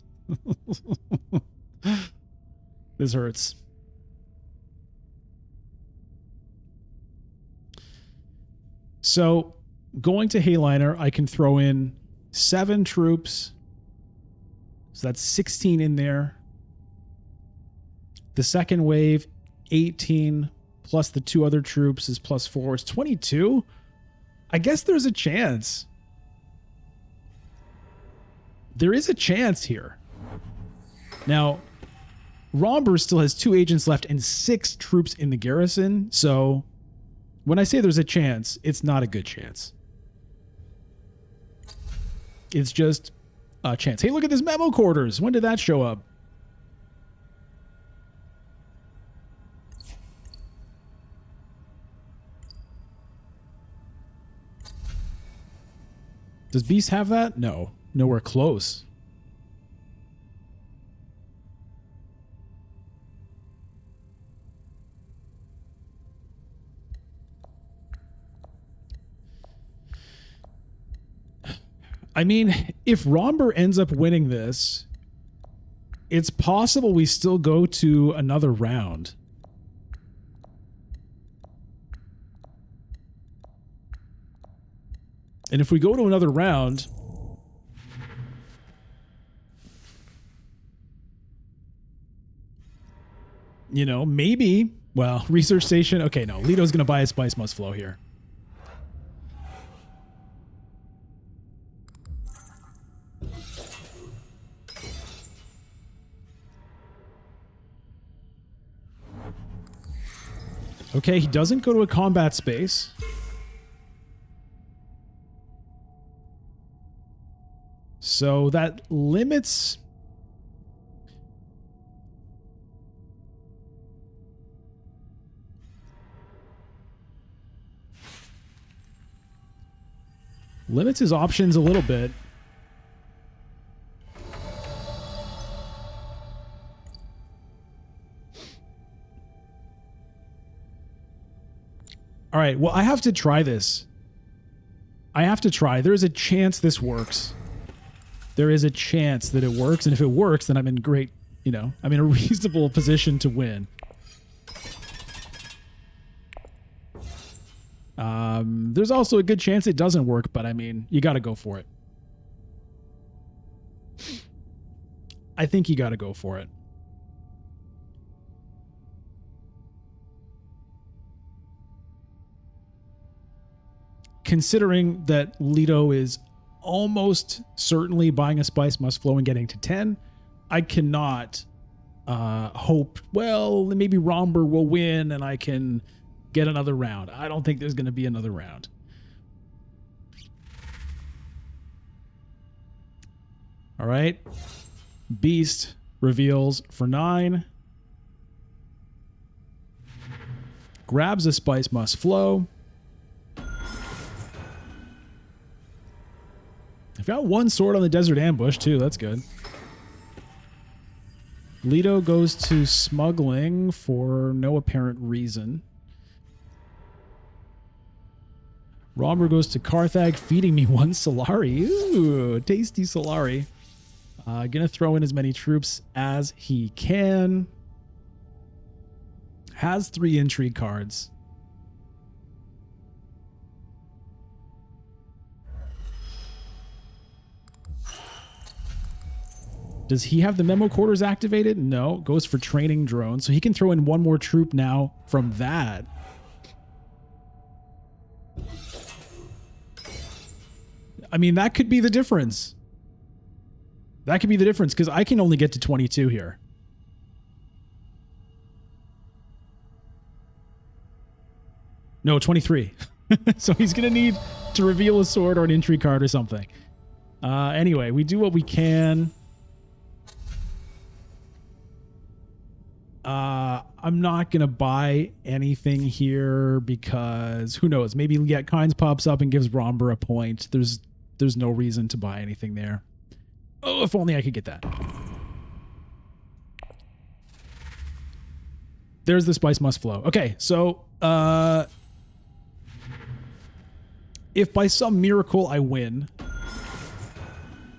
this hurts. So going to Hayliner, I can throw in 7 troops. So that's 16 in there. The second wave, 18 plus the 2 other troops is +4. It's 22. I guess there's a chance. There is a chance here. Now, Romber still has 2 agents left and 6 troops in the garrison. So when I say there's a chance, it's not a good chance. It's just a chance. Hey, look at this memo quarters. When did that show up? Does Beast have that? No. Nowhere close. I mean, if Romber ends up winning this, it's possible we still go to another round. And if we go to another round, you know, maybe, well, research station. Okay, no, Leto's going to buy a Spice Must Flow here. Okay, he doesn't go to a combat space. So that limits... limits his options a little bit. All right, well, I have to try this. I have to try. There's a chance this works. There is a chance that it works, and if it works, then I'm in great, you know, I'm in a reasonable position to win. There's also a good chance it doesn't work, but I mean, you got to go for it. I think you got to go for it. Considering that Leto is almost certainly buying a Spice Must Flow and getting to 10, I cannot hope, well, maybe Romber will win and I can get another round. I don't think there's going to be another round. All right. Beast reveals for 9. Grabs a Spice Must Flow. I've got 1 sword on the Desert Ambush, too. That's good. Leto goes to smuggling for no apparent reason. Romber goes to Carthag, feeding me 1 Solari. Ooh, tasty Solari. Gonna throw in as many troops as he can. Has 3 intrigue cards. Does he have the memo quarters activated? No. Goes for training drone. So he can throw in 1 more troop now from that. I mean, that could be the difference. That could be the difference because I can only get to 22 here. No, 23. So he's going to need to reveal a sword or an intrigue card or something. Anyway, we do what we can. I'm not going to buy anything here because who knows? Maybe Liet Kynes pops up and gives Romber a point. There's no reason to buy anything there. Oh, if only I could get that. There's the Spice Must Flow. Okay, so if by some miracle I win,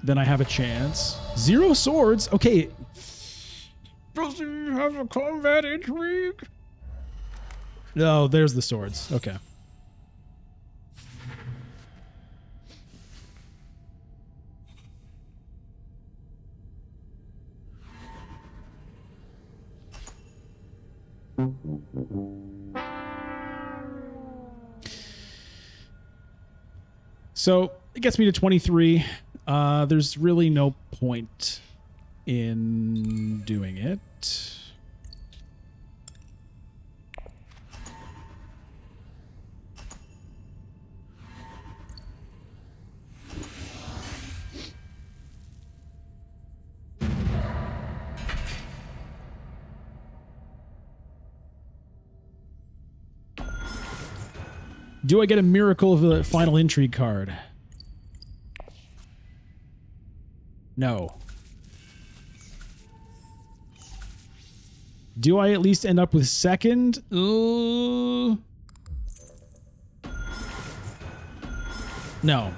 then I have a chance. 0 swords. Okay. Does he have a combat intrigue? No, there's the swords. Okay. So it gets me to 23. There's really no point in doing it. Do I get a Miracle of the Final Intrigue card? No. Do I at least end up with second? No.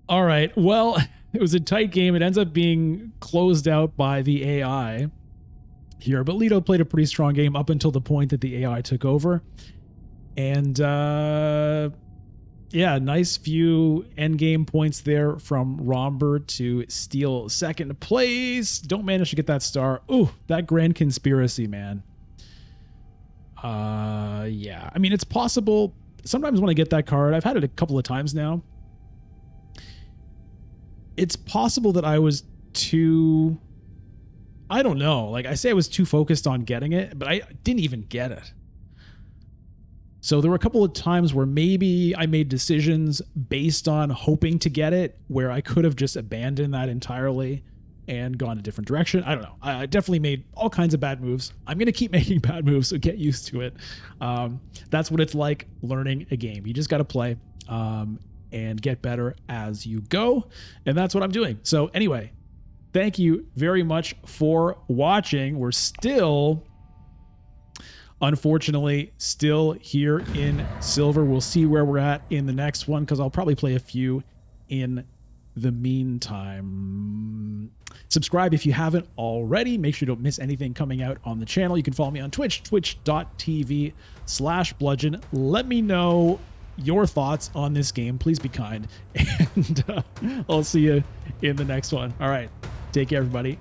All right. Well, it was a tight game. It ends up being closed out by the AI here, but Lido played a pretty strong game up until the point that the AI took over. And yeah, nice few endgame points there from Romber to steal second place. Don't manage to get that star. Ooh, that grand conspiracy, man. Yeah. I mean, it's possible. Sometimes when I get that card, I've had it a couple of times now. It's possible that I was too, I don't know. Like I say, I was too focused on getting it, but I didn't even get it. So there were a couple of times where maybe I made decisions based on hoping to get it, where I could have just abandoned that entirely and gone a different direction. I don't know. I definitely made all kinds of bad moves. I'm going to keep making bad moves, so get used to it. That's what it's like learning a game. You just got to play and get better as you go. And that's what I'm doing. So anyway, thank you very much for watching. We're still, unfortunately, still here in silver. We'll see where we're at in the next one, because I'll probably play a few in the meantime. Subscribe if you haven't already. Make sure you don't miss anything coming out on the channel. You can follow me on Twitch, twitch.tv/bludgeon. Let me know your thoughts on this game. Please be kind. And I'll see you in the next one. All right. Take care, everybody.